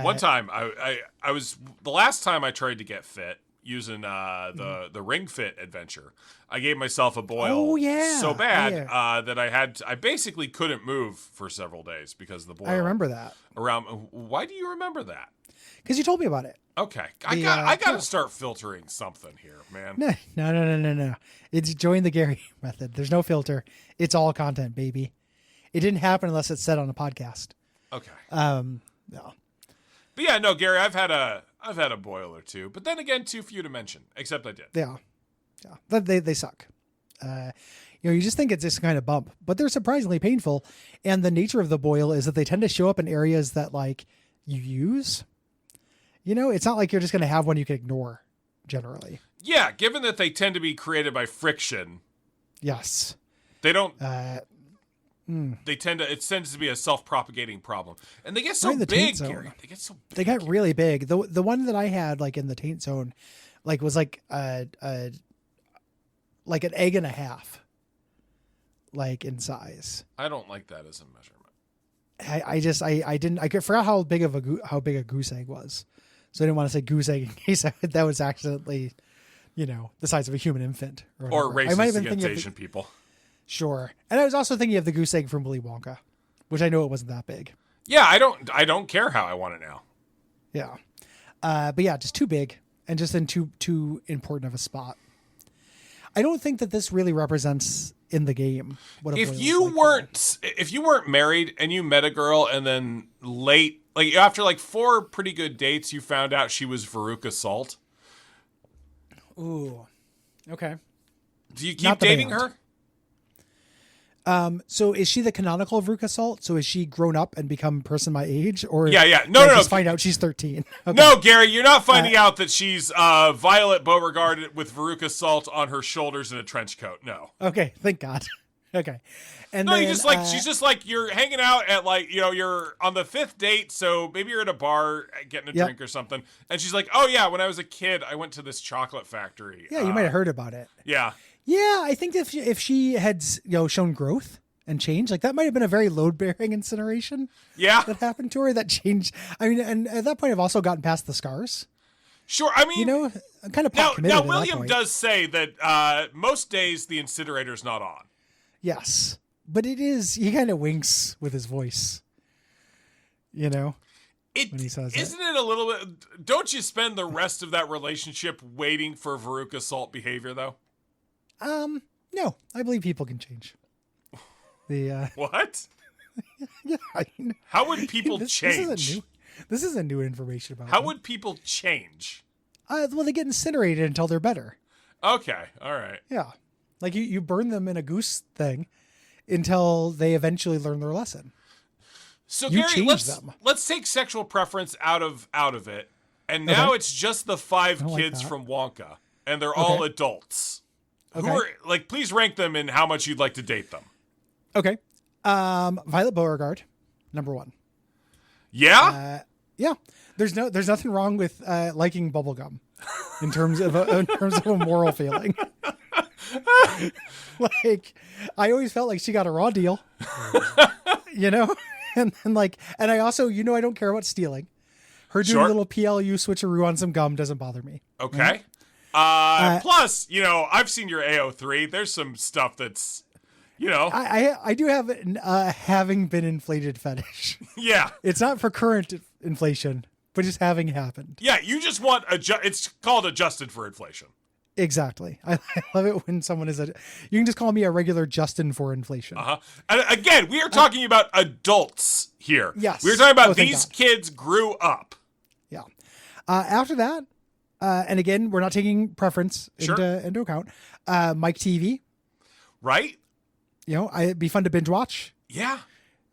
One time, I was the last time I tried to get fit using the Ring Fit adventure. I gave myself a boil so bad that I basically couldn't move for several days because of the boil. I remember that. Why do you remember that? Because you told me about it. Okay, I got to start filtering something here, man. No. It's join the Gary method. There's no filter. It's all content, baby. It didn't happen unless it's said on a podcast. Okay. No. But yeah, no, Gary, I've had a boil or two, but then again, too few to mention. Except I did. Yeah. They suck. You just think it's this kind of bump, but they're surprisingly painful. And the nature of the boil is that they tend to show up in areas that like you use. It's not like you're just going to have one you can ignore generally. Yeah. Given that they tend to be created by friction. Yes. They don't, it tends to be a self-propagating problem. And they get so big, Gary. They get so big. They got really big. The one that I had like in the taint zone, like was like an egg and a half, like in size. I don't like that as a measurement. I forgot how big a goose egg was. So I didn't want to say goose egg in case that was accidentally, the size of a human infant. Or racist against Asian people. Sure. And I was also thinking of the goose egg from Willy Wonka, which I know it wasn't that big. Yeah, I don't care how I want it now. Yeah. But yeah, just too big and just in too important of a spot. I don't think that this really represents in the game what a if you weren't married and you met a girl and then late, like after like 4 pretty good dates, you found out she was Veruca Salt. Ooh. Okay. Do you keep dating her? So is she the canonical Veruca Salt? So is she grown up and become a person my age? Or yeah. No. Just find out she's 13. Okay. No, Gary, you're not finding out that she's Violet Beauregard with Veruca Salt on her shoulders in a trench coat. No. Okay, thank God. Okay. And no, then, you just like she's just like you're hanging out at like you're on the 5th date, so maybe you're at a bar getting a drink or something, and she's like, "Oh yeah, when I was a kid, I went to this chocolate factory." Yeah, you might have heard about it. Yeah. Yeah, I think if she had shown growth and change, like that might have been a very load-bearing incineration. Yeah, that happened to her. That changed. I mean, and at that point, I've also gotten past the scars. Sure, I mean, I'm kind of now William does say that most days the incinerator's not on. Yes, but it is. He kind of winks with his voice. When he says isn't it a little bit? Don't you spend the rest of that relationship waiting for Veruca Salt behavior though? No, I believe people can change. What? Yeah. How would people change? This isn't new information about. How would people change? Well, they get incinerated until they're better. Okay, all right. Yeah, like you burn them in a goose thing until they eventually learn their lesson. So Gary, let's take sexual preference out of it, and now it's just the 5 kids from Wonka, and they're all adults. Okay. Who are please rank them in how much you'd like to date them. Okay. Violet Beauregard, number 1. Yeah? Yeah. There's nothing wrong with liking bubblegum in terms of a moral feeling. Like I always felt like she got a raw deal. And I also, I don't care about stealing. Her doing a little PLU switcheroo on some gum doesn't bother me. Okay. Right? Plus, I've seen your AO3. There's some stuff that's You know, I do have having been inflated fetish. Yeah. It's not for current inflation, but just having happened. Yeah, you just want it's called adjusted for inflation. Exactly. I love it when someone is you can just call me a regular Justin for inflation. And again, we are talking about adults here. Yes. We're talking about these kids grew up. Yeah. After that, and again, we're not taking preference into account. Mike TV. Right? You know, it'd be fun to binge watch. Yeah.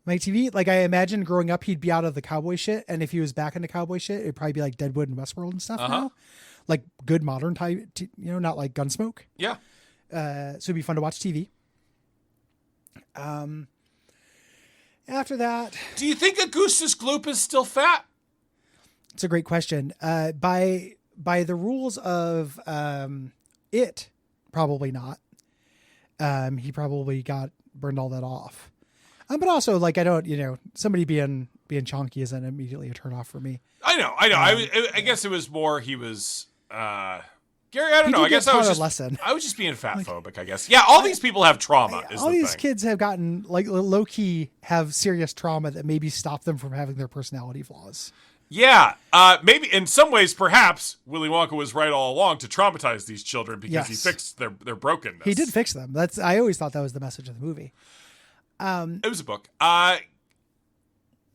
Mike TV. Like, I imagine growing up, he'd be out of the cowboy shit. And if he was back into cowboy shit, it'd probably be like Deadwood and Westworld and stuff now. Like good modern type, not like Gunsmoke. Yeah. So it'd be fun to watch TV. After that. Do you think Augustus Gloop is still fat? It's a great question. By the rules of it, probably not. He probably got burned all that off. But also, like, I don't, somebody being chonky isn't immediately a turn off for me. I know. I guess it was more he was. Gary, I don't know. I guess I was just being fat phobic, I guess. Yeah, all these people have trauma. All these kids have gotten, like, low key have serious trauma that maybe stop them from having their personality flaws. Yeah, maybe in some ways, perhaps Willy Wonka was right all along to traumatize these children because he fixed their brokenness. He did fix them. I always thought that was the message of the movie. It was a book.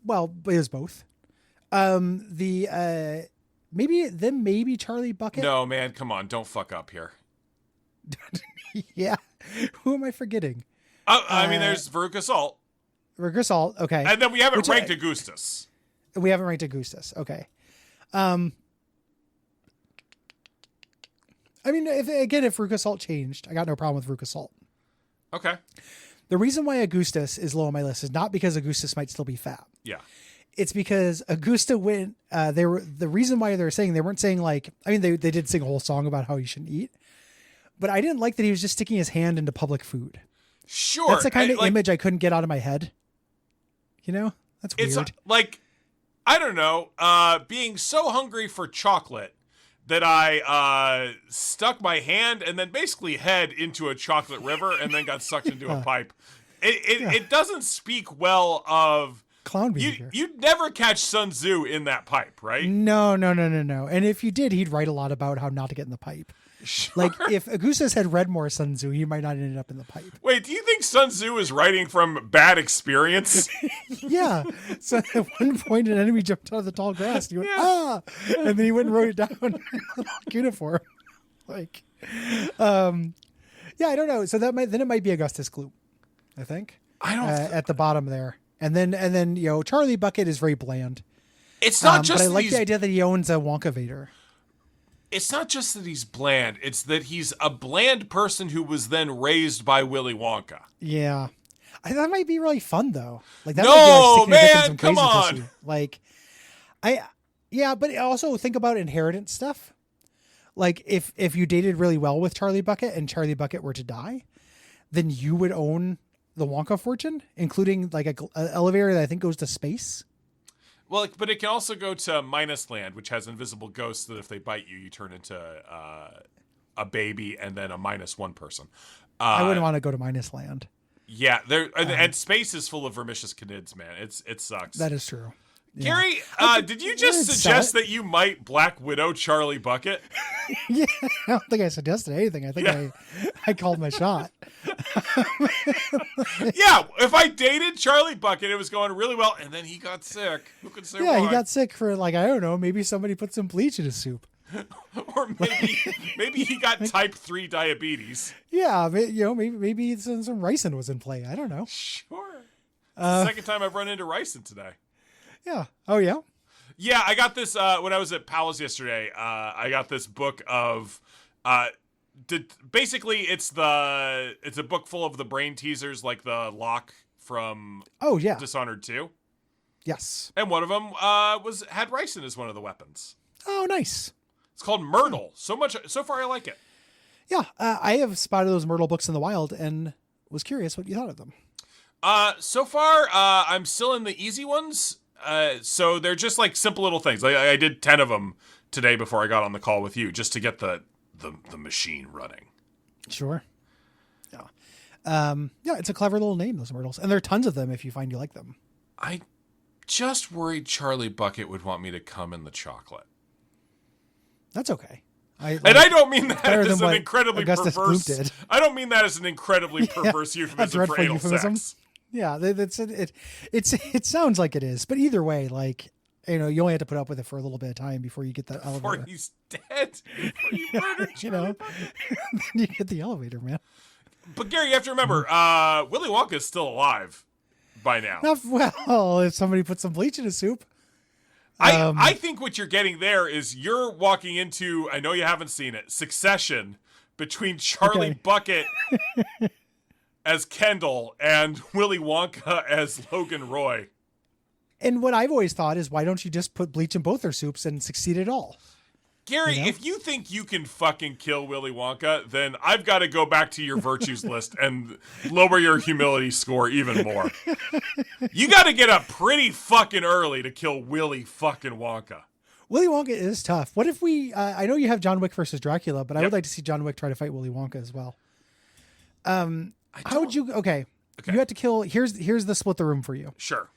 Well, it was both. Maybe Charlie Bucket. No, man, come on, don't fuck up here. Yeah, who am I forgetting? I mean, there's Veruca Salt. Veruca Salt, okay. And then we haven't ranked Augustus. We haven't ranked Augustus, okay. I mean, if Veruca Salt changed, I got no problem with Veruca Salt. Okay. The reason why Augustus is low on my list is not because Augustus might still be fat. Yeah. It's because Augusta went. The reason why they weren't saying like. I mean, they did sing a whole song about how he shouldn't eat, but I didn't like that he was just sticking his hand into public food. Sure, that's the kind of image I couldn't get out of my head. That's weird. It's like, I don't know, being so hungry for chocolate that I stuck my hand and then basically head into a chocolate river and then got sucked into a pipe. It doesn't speak well of. Clown behavior. You'd never catch Sun Tzu in that pipe, right? No. And if you did, he'd write a lot about how not to get in the pipe. Sure. Like, if Augustus had read more Sun Tzu, he might not have ended up in the pipe. Wait, do you think Sun Tzu is writing from bad experience? Yeah. So at one point, an enemy jumped out of the tall grass. And he went, ah! And then he went and wrote it down in a cuneiform. Like, yeah, I don't know. So it might be Augustus Gloop, I think. I don't at the bottom there. And then Charlie Bucket is very bland. It's not just but I like the idea that he owns a Wonka Vader. It's not just that he's bland. It's that he's a bland person who was then raised by Willy Wonka. Yeah. That might be really fun, though. Like, that no, might be like man, come on. Pussy. Like, but also think about inheritance stuff. Like, if you dated really well with Charlie Bucket and Charlie Bucket were to die, then you would own the Wonka fortune, including like an elevator that I think goes to space. Well, but it can also go to Minus Land, which has invisible ghosts that if they bite you, you turn into a baby and then a -1 person. I wouldn't want to go to Minus Land. Yeah, and space is full of vermicious canids, man. It sucks. That is true. Gary, did you just suggest that you might Black Widow Charlie Bucket? Yeah, I don't think I suggested anything. I think I called my shot. Yeah, if I dated Charlie Bucket, it was going really well, and then he got sick. Who could say why? Yeah, he got sick for, like, I don't know, maybe somebody put some bleach in his soup. Or maybe he got type 3 diabetes. Yeah, maybe some ricin was in play. I don't know. Sure. It's the second time I've run into ricin today. Yeah. Oh, yeah? Yeah, I got this when I was at Powell's yesterday. I got this book of basically it's a book full of the brain teasers, like the Locke from Dishonored 2. Yes. And one of them had ricin as one of the weapons. Oh, nice. It's called Myrtle. So far I like it. Yeah, I have spotted those Myrtle books in the wild and was curious what you thought of them. So far I'm still in the easy ones. So they're just like simple little things. I did 10 of them today before I got on the call with you, just to get the machine running. Sure. Yeah. Yeah, it's a clever little name, those Myrtles. And there are tons of them if you find you like them. I just worried Charlie Bucket would want me to come in the chocolate. That's okay. I don't mean that as an incredibly Augustus perverse. Gloop did. I don't mean that as an incredibly perverse euphemism for anal sex. Yeah, it sounds like it is, but either way, like, you only have to put up with it for a little bit of time before you get the elevator. Before he's dead. Before you murdered then you get the elevator, man. But Gary, you have to remember, Willy Wonka is still alive by now. Well, if somebody puts some bleach in his soup. I think what you're getting there is you're walking into, I know you haven't seen it, Succession between Charlie Bucket as Kendall and Willy Wonka as Logan Roy. And what I've always thought is, why don't you just put bleach in both their soups and succeed at all? Gary, if you think you can fucking kill Willy Wonka, then I've got to go back to your virtues list and lower your humility score even more. You got to get up pretty fucking early to kill Willy fucking Wonka. Willy Wonka is tough. What if we, I know you have John Wick versus Dracula, but I would like to see John Wick try to fight Willy Wonka as well. How would you, okay. You have to kill, here's the split the room for you. Sure.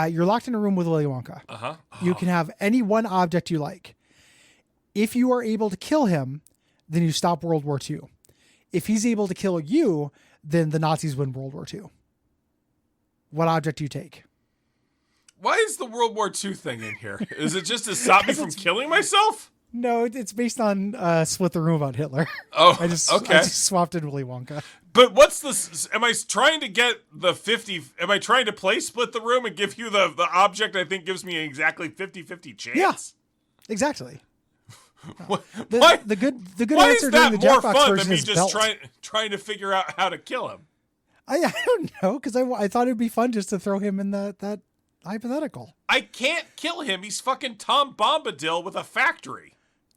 You're locked in a room with Willy Wonka. Uh-huh. You can have any one object you like. If you are able to kill him, then you stop World War II. If he's able to kill you, then the Nazis win World War II. What object do you take? Why is the World War II thing in here? Is it just to stop me from killing myself? No, it's based on Split the Room about Hitler. Oh, I just swapped in Willy Wonka. But what's this? Am I trying to get the 50? Am I trying to play Split the Room and give you the object I think gives me an exactly 50-50 chance? Yeah, exactly. Why? The good why answer is during that the more Jackbox fun version than me is just belt. trying to figure out how to kill him? I don't know, because I thought it'd be fun just to throw him in that hypothetical. I can't kill him. He's fucking Tom Bombadil with a factory.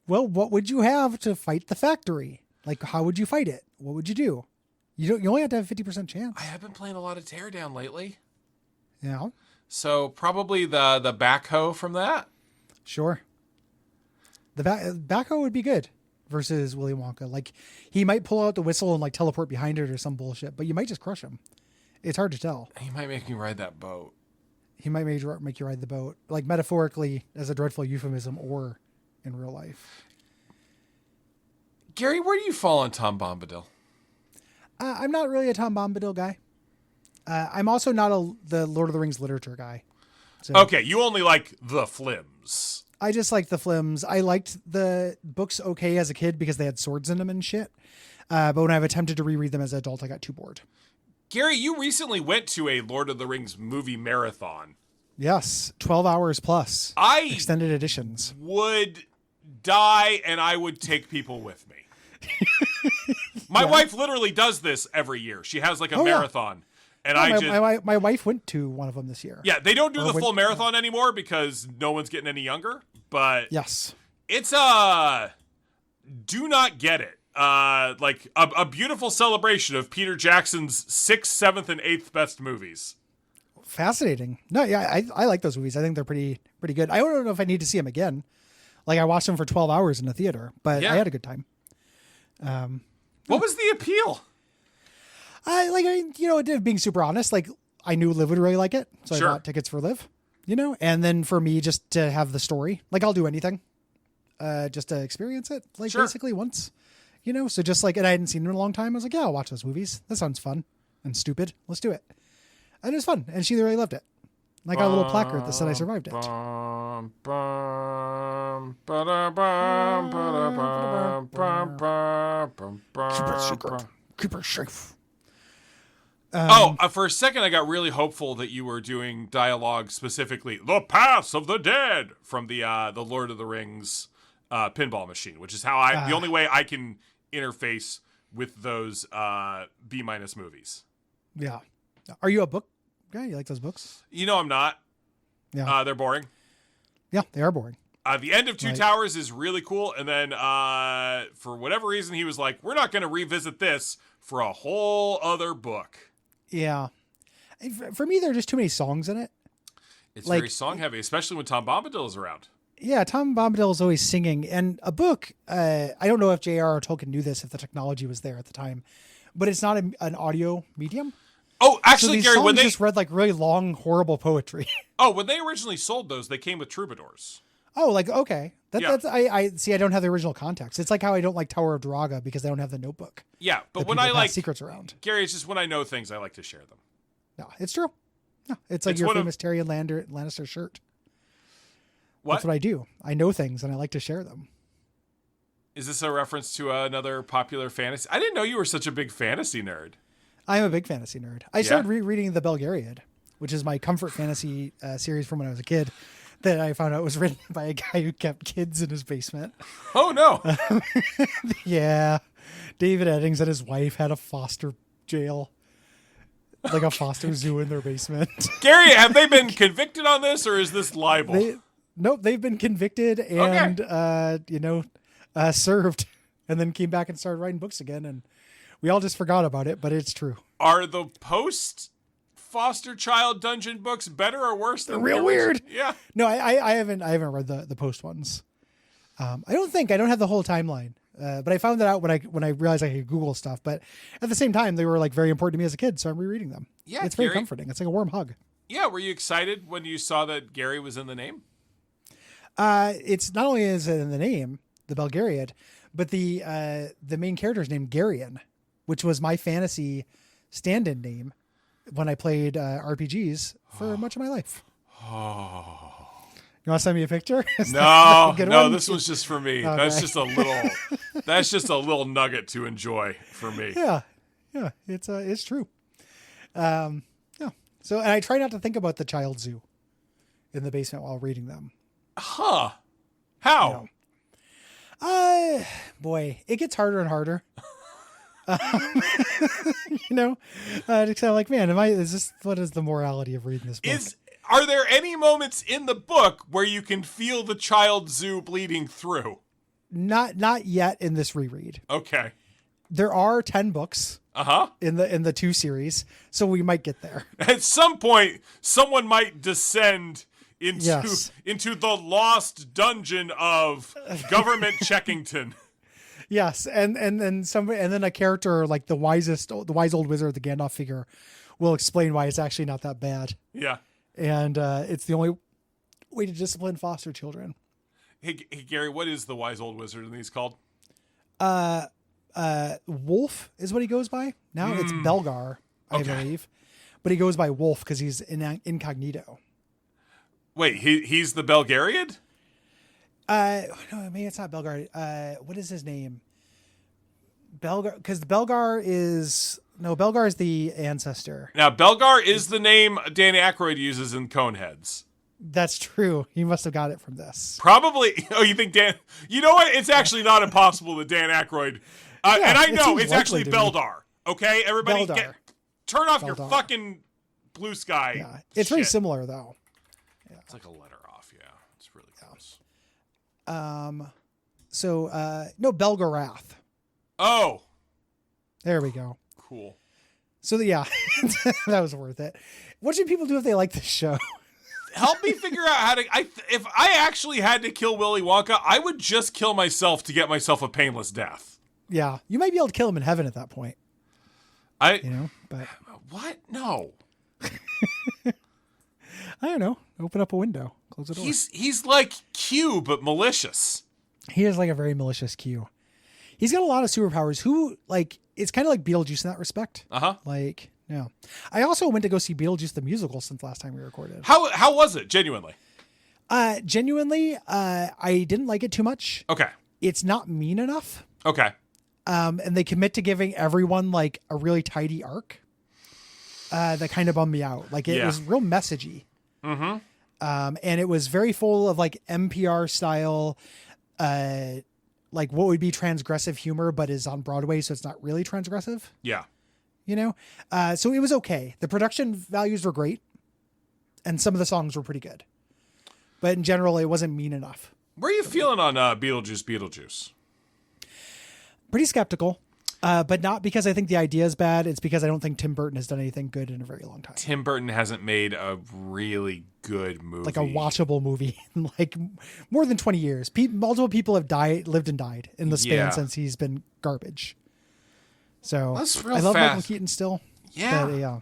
Well, what would you have to fight the factory? Like, how would you fight it? What would you do? You only have to have a 50% chance. I have been playing a lot of Teardown lately. Yeah. So probably the backhoe from that. Sure. The backhoe would be good versus Willy Wonka. Like, he might pull out the whistle and like teleport behind it or some bullshit, but you might just crush him. It's hard to tell. He might make me ride that boat. He might make you ride the boat, like metaphorically as a dreadful euphemism or in real life. Gary, where do you fall on Tom Bombadil? I'm not really a Tom Bombadil guy. I'm also not the Lord of the Rings literature guy. So okay, you only like the flims. I just like the flims. I liked the books okay as a kid because they had swords in them and shit. But when I've attempted to reread them as an adult, I got too bored. Gary, you recently went to a Lord of the Rings movie marathon. Yes, 12 hours plus. Extended editions. Would die and I would take people with me. My wife literally does this every year. She has like a marathon. And my wife went to one of them this year. Yeah, they don't do the full marathon anymore because no one's getting any younger. But yes, it's do not get it. Like a beautiful celebration of Peter Jackson's 6th, 7th, and 8th best movies. Fascinating. No, yeah, I like those movies. I think they're pretty good. I don't know if I need to see them again. Like, I watched them for 12 hours in the theater, but I had a good time. What was the appeal? Being super honest, like, I knew Liv would really like it, so I bought tickets for Liv, and then for me just to have the story, like, I'll do anything, just to experience it, like, basically once, so just like, and I hadn't seen it in a long time. I was like, yeah, I'll watch those movies. That sounds fun and stupid. Let's do it. And it was fun. And she really loved it. And I got a little placard that said I survived it. Keep it secret. Keep it safe. For a second, I got really hopeful that you were doing dialogue specifically, "The Paths of the Dead" from the Lord of the Rings pinball machine, which is how the only way I can interface with those B- movies. Yeah. Are you a book guy? You like those books? I'm not. Yeah. They're boring. Yeah, they are boring. The end of Two Towers is really cool. And then for whatever reason, he was like, we're not going to revisit this for a whole other book. Yeah. For me, there are just too many songs in it. It's very song heavy, especially when Tom Bombadil is around. Yeah, Tom Bombadil is always singing. And a book, I don't know if J.R.R. Tolkien knew this, if the technology was there at the time, but it's not an audio medium. Oh, So actually, these Gary, songs when they just read like really long, horrible poetry. when they originally sold those, they came with troubadours. Oh, like, okay. Yeah. That's I see. I don't have the original context. It's like how I don't like Tower of Draga because I don't have the Notebook. Yeah, but that when people I pass secrets around. Gary, it's just when I know things, I like to share them. No, it's true. No, it's like It's your one of- famous Tyrion Lannister shirt. What? That's what I do. I know things and I like to share them. Is this a reference to another popular fantasy? I didn't know you were such a big fantasy nerd. I'm a big fantasy nerd. I started rereading The Belgariad, which is my comfort fantasy series from when I was a kid that I found out was written by a guy who kept kids in his basement. Oh, no. Yeah. David Eddings and his wife had a foster jail, like a foster zoo in their basement. Gary, have they been convicted on this, or is this libel? Nope, they've been convicted and, served, and then came back and started writing books again. And we all just forgot about it, but it's true. Are the post foster child dungeon books better or worse than They're real weird. Yeah. No, I haven't read the post ones. I don't have the whole timeline. But I found that out when I realized I could Google stuff. But at the same time, they were like very important to me as a kid, so I'm rereading them. Yeah, it's very comforting. It's like a warm hug. Yeah, were you excited when you saw that Gary was in the name? It's not only is it in the name, the Belgariad, but the main character is named Garion, which was my fantasy stand-in name when I played RPGs for much of my life. You want to send me a picture? No, one? This was just for me. Okay. That's just a little nugget to enjoy for me. Yeah, it's true. Yeah. So, and I try not to think about the child zoo in the basement while reading them. Huh? How? Boy, it gets harder and harder. It's kind of like, man, what is the morality of reading this book? Are there any moments in the book where you can feel the child zoo bleeding through? Not yet in this reread. Okay. There are 10 books. In the 2 series, so we might get there. At some point, someone might descend into the lost dungeon of government Checkington. Yes, and then a character like the wise old wizard, the Gandalf figure, will explain why it's actually not that bad. Yeah, and it's the only way to discipline foster children. Hey Gary, what is the wise old wizard in these called? Wolf is what he goes by now. It's Belgar, I believe, but he goes by Wolf because he's incognito. Wait, he's the Belgariad? No, maybe it's not Belgar. What is his name? Belgar, because Belgar is the ancestor. Now, Belgar is the name Dan Aykroyd uses in Coneheads. That's true. He must have got it from this. Probably. Oh, you think Dan? You know what? It's actually not impossible that Dan Aykroyd. And I know it's actually Beldar. Okay, everybody, turn off your fucking blue sky. Yeah, it's very similar though. Yeah. It's like a letter off. Yeah, it's really close. No, Belgarath. Oh, there we go. Cool. So yeah, that was worth it. What should people do if they like this show? Help me figure out how to. If I actually had to kill Willy Wonka, I would just kill myself to get myself a painless death. Yeah, you might be able to kill him in heaven at that point. But what? No. I don't know. Open up a window, close the door. He's like Q, but malicious. He is like a very malicious Q. He's got a lot of superpowers. It's kind of like Beetlejuice in that respect. Yeah. I also went to go see Beetlejuice the musical since last time we recorded. How was it? Genuinely, I didn't like it too much. Okay. It's not mean enough. Okay. And they commit to giving everyone like a really tidy arc. That kind of bummed me out. Like it was real messagey. Mm-hmm. And it was very full of like NPR style, like what would be transgressive humor, but is on Broadway. So it's not really transgressive. Yeah. So it was okay. The production values were great. And some of the songs were pretty good, but in general, it wasn't mean enough. Where are you feeling on Beetlejuice? Pretty skeptical. But not because I think the idea is bad. It's because I don't think Tim Burton has done anything good in a very long time. Tim Burton hasn't made a really good movie. Like a watchable movie in like more than 20 years. Multiple people have lived and died in the span since he's been garbage. So that's real I love fast. Michael Keaton still. Yeah. But, yeah.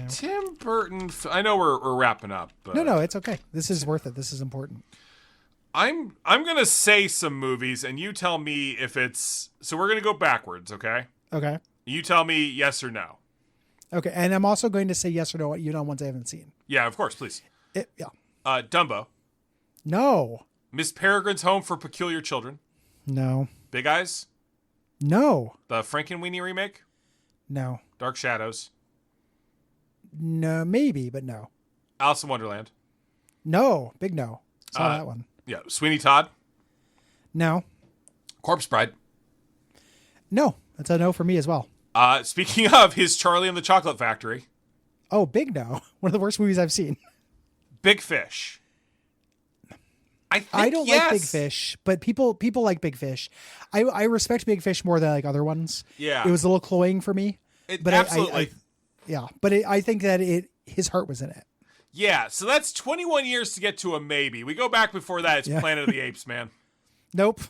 Tim Burton. I know we're wrapping up. But No, it's okay. This is worth it. This is important. I'm gonna say some movies, and you tell me if it's. So we're gonna go backwards, okay? Okay. You tell me yes or no. Okay. And I'm also going to say yes or no, ones I haven't seen. Yeah, of course, please. Yeah. Dumbo. No. Miss Peregrine's Home for Peculiar Children. No. Big Eyes. No. The Frankenweenie remake. No. Dark Shadows. No. Maybe, but no. Alice in Wonderland. No. Big no. Saw that one. Yeah. Sweeney Todd. No. Corpse Bride. No. That's a no for me as well. Speaking of his Charlie and the Chocolate Factory. Oh, big no. One of the worst movies I've seen. Big Fish. I don't like Big Fish, but people like Big Fish. I respect Big Fish more than like other ones. Yeah. It was a little cloying for me. But absolutely. I think that his heart was in it. Yeah, so that's 21 years to get to a maybe. We go back before that. It's Planet of the Apes, man. Nope.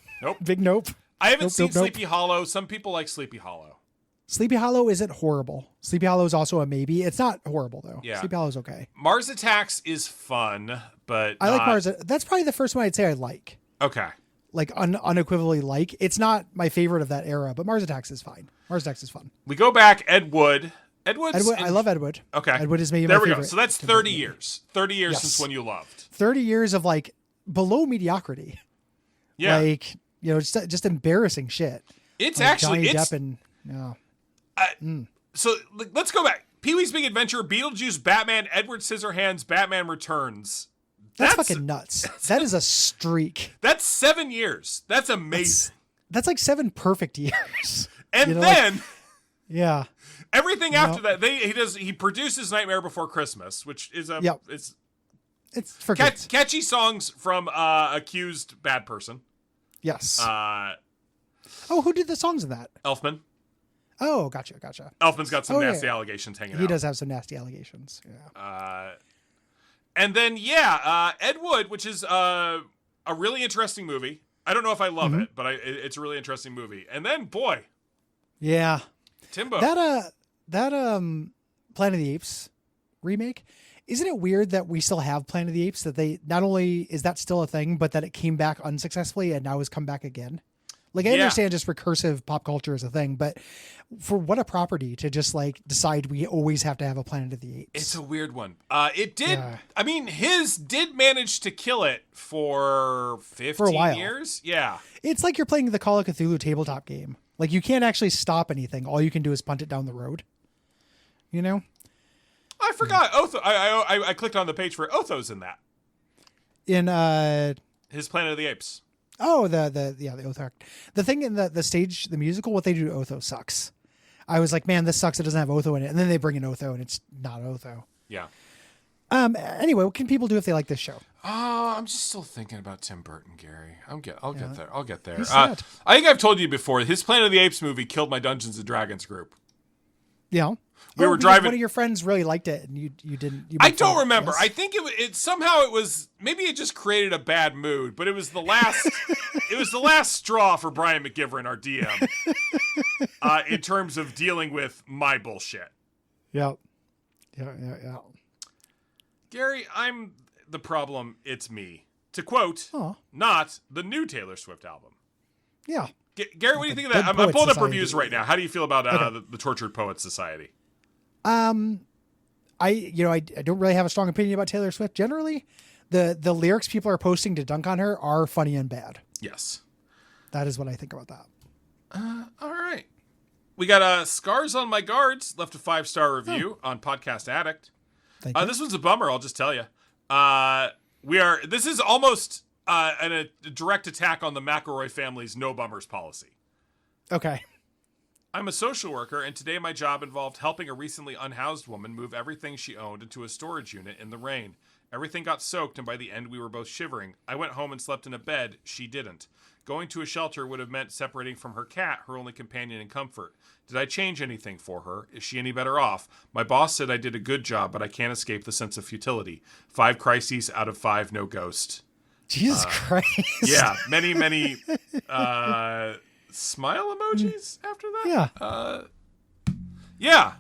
Big nope. I haven't seen Sleepy Hollow. Some people like Sleepy Hollow. Sleepy Hollow isn't horrible. Sleepy Hollow is also a maybe. It's not horrible, though. Yeah. Sleepy Hollow is okay. Mars Attacks is fun, but I like Mars. That's probably the first one I'd say I like. Okay. Like unequivocally like. It's not my favorite of that era, but Mars Attacks is fine. Mars Attacks is fun. We go back. Ed Wood. I love Ed Wood. Okay. Ed Wood is maybe there my we favorite. go. So that's 30 years. 30 years since when you loved. 30 years of like below mediocrity. Yeah. Like, just embarrassing shit. It's like actually Johnny Depp and So let's go back. Pee-wee's Big Adventure, Beetlejuice, Batman, Edward Scissorhands, Batman Returns. That's fucking nuts. That is a streak. That's 7 years. That's amazing. That's like 7 perfect years. And then yeah. Everything after that, he produces Nightmare Before Christmas, which is it's for kids. Catchy songs from accused bad person. Yes. Who did the songs in that? Elfman. Oh, gotcha. Elfman's got some nasty allegations hanging out. He does have some nasty allegations. Yeah. And then Ed Wood, which is a really interesting movie. I don't know if I love it, but it's a really interesting movie. And then yeah, Timbo. That Planet of the Apes remake. Isn't it weird that we still have Planet of the Apes? That they not only is that still a thing, but that it came back unsuccessfully and now has come back again. Like I understand just recursive pop culture is a thing, but for what a property to just like decide we always have to have a Planet of the Apes. It's a weird one. It did. Yeah. I mean, his did manage to kill it for 15 years. Yeah. It's like you're playing the Call of Cthulhu tabletop game. Like you can't actually stop anything. All you can do is punt it down the road. I forgot. Otho. I clicked on the page for Otho's in that. In his Planet of the Apes. Oh, the Otho. The thing in the stage, the musical, what they do to Otho sucks. I was like, man, this sucks. It doesn't have Otho in it. And then they bring in Otho and it's not Otho. Yeah. Anyway, what can people do if they like this show? I'm just still thinking about Tim Burton, Gary. I'll get there. I think I've told you before, his Planet of the Apes movie killed my Dungeons and Dragons group. Yeah. We were driving. One of your friends really liked it, and you didn't. I don't remember. Yes? I think it somehow it was maybe it just created a bad mood, but it was the last. It was the last straw for Brian McGivern, our DM, in terms of dealing with my bullshit. Yeah. Gary, I'm the problem. It's me. To quote, not the new Taylor Swift album. Yeah. Gary, what do you think of that? I'm pulling up reviews right now. How do you feel about the Tortured Poets Society? I don't really have a strong opinion about Taylor Swift generally. The lyrics people are posting to dunk on her are funny and bad. Yes. That is what I think about that. All right. We got Scars on My Guards, left a 5-star review on Podcast Addict. Thank you. This one's a bummer, I'll just tell you. This is almost a direct attack on the McElroy family's no bummers policy. Okay. I'm a social worker, and today my job involved helping a recently unhoused woman move everything she owned into a storage unit in the rain. Everything got soaked, and by the end we were both shivering. I went home and slept in a bed. She didn't. Going to a shelter would have meant separating from her cat, her only companion and comfort. Did I change anything for her? Is she any better off? My boss said I did a good job, but I can't escape the sense of futility. 5 crises out of 5, no ghost. Jesus Christ. Yeah, many smile emojis after that. Yeah. Yeah.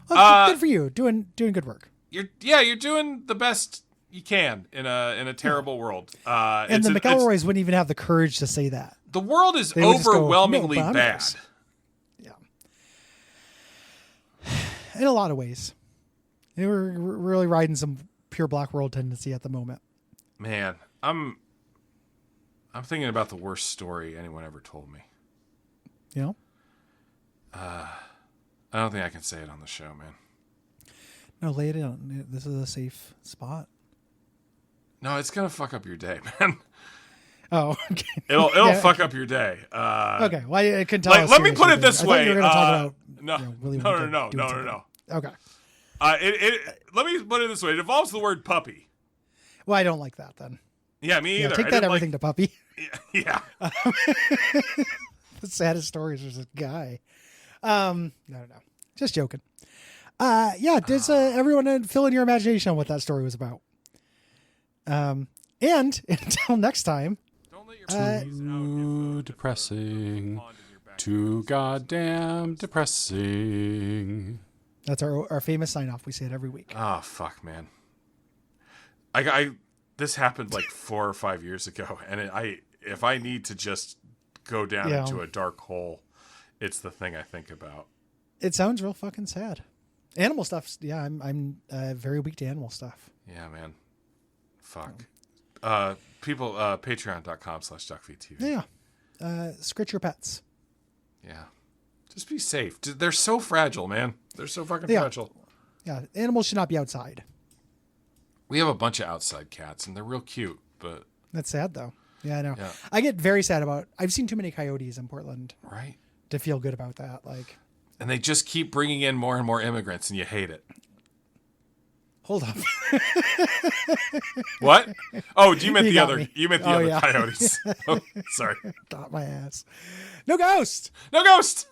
Good for you. Doing good work. You're doing the best you can in a terrible world. And the McElroys wouldn't even have the courage to say that. The world is They would just go, overwhelmingly "No bad. boundaries." Yeah. In a lot of ways. They were really riding some pure black world tendency at the moment. Man, I'm thinking about the worst story anyone ever told me. You know? I don't think I can say it on the show, man. No, lay it in. This is a safe spot. No, it's gonna fuck up your day, man. Oh, okay. It'll fuck up your day. Okay, well, I can tell. Let me put it this way. You were going to talk about No. Okay. Let me put it this way. It involves the word puppy. Well, I don't like that then. Yeah, me either. Take that everything to puppy. Yeah. The saddest stories is a guy. No. Just joking. Does everyone fill in your imagination on what that story was about? And until next time. Don't let your too depressing. Too goddamn depressing. That's our famous sign off. We say it every week. Oh, fuck, man. This happened like 4 or 5 years ago, and if I need to just go down into a dark hole, it's the thing I think about. It sounds real fucking sad. Animal stuff. Yeah, I'm very weak to animal stuff. Yeah, man. Fuck. People, patreon.com/Duckfeed.tv. Yeah. Scritch your pets. Yeah. Just be safe. They're so fragile, man. They're so fucking fragile. Yeah, animals should not be outside. We have a bunch of outside cats, and they're real cute, but... That's sad, though. Yeah, I know. Yeah. I get very sad about... I've seen too many coyotes in Portland. Right. To feel good about that. And they just keep bringing in more and more immigrants, and you hate it. Hold up. What? Oh, you meant the other Yeah. coyotes. Oh, sorry. Got my ass. No ghost! No ghost!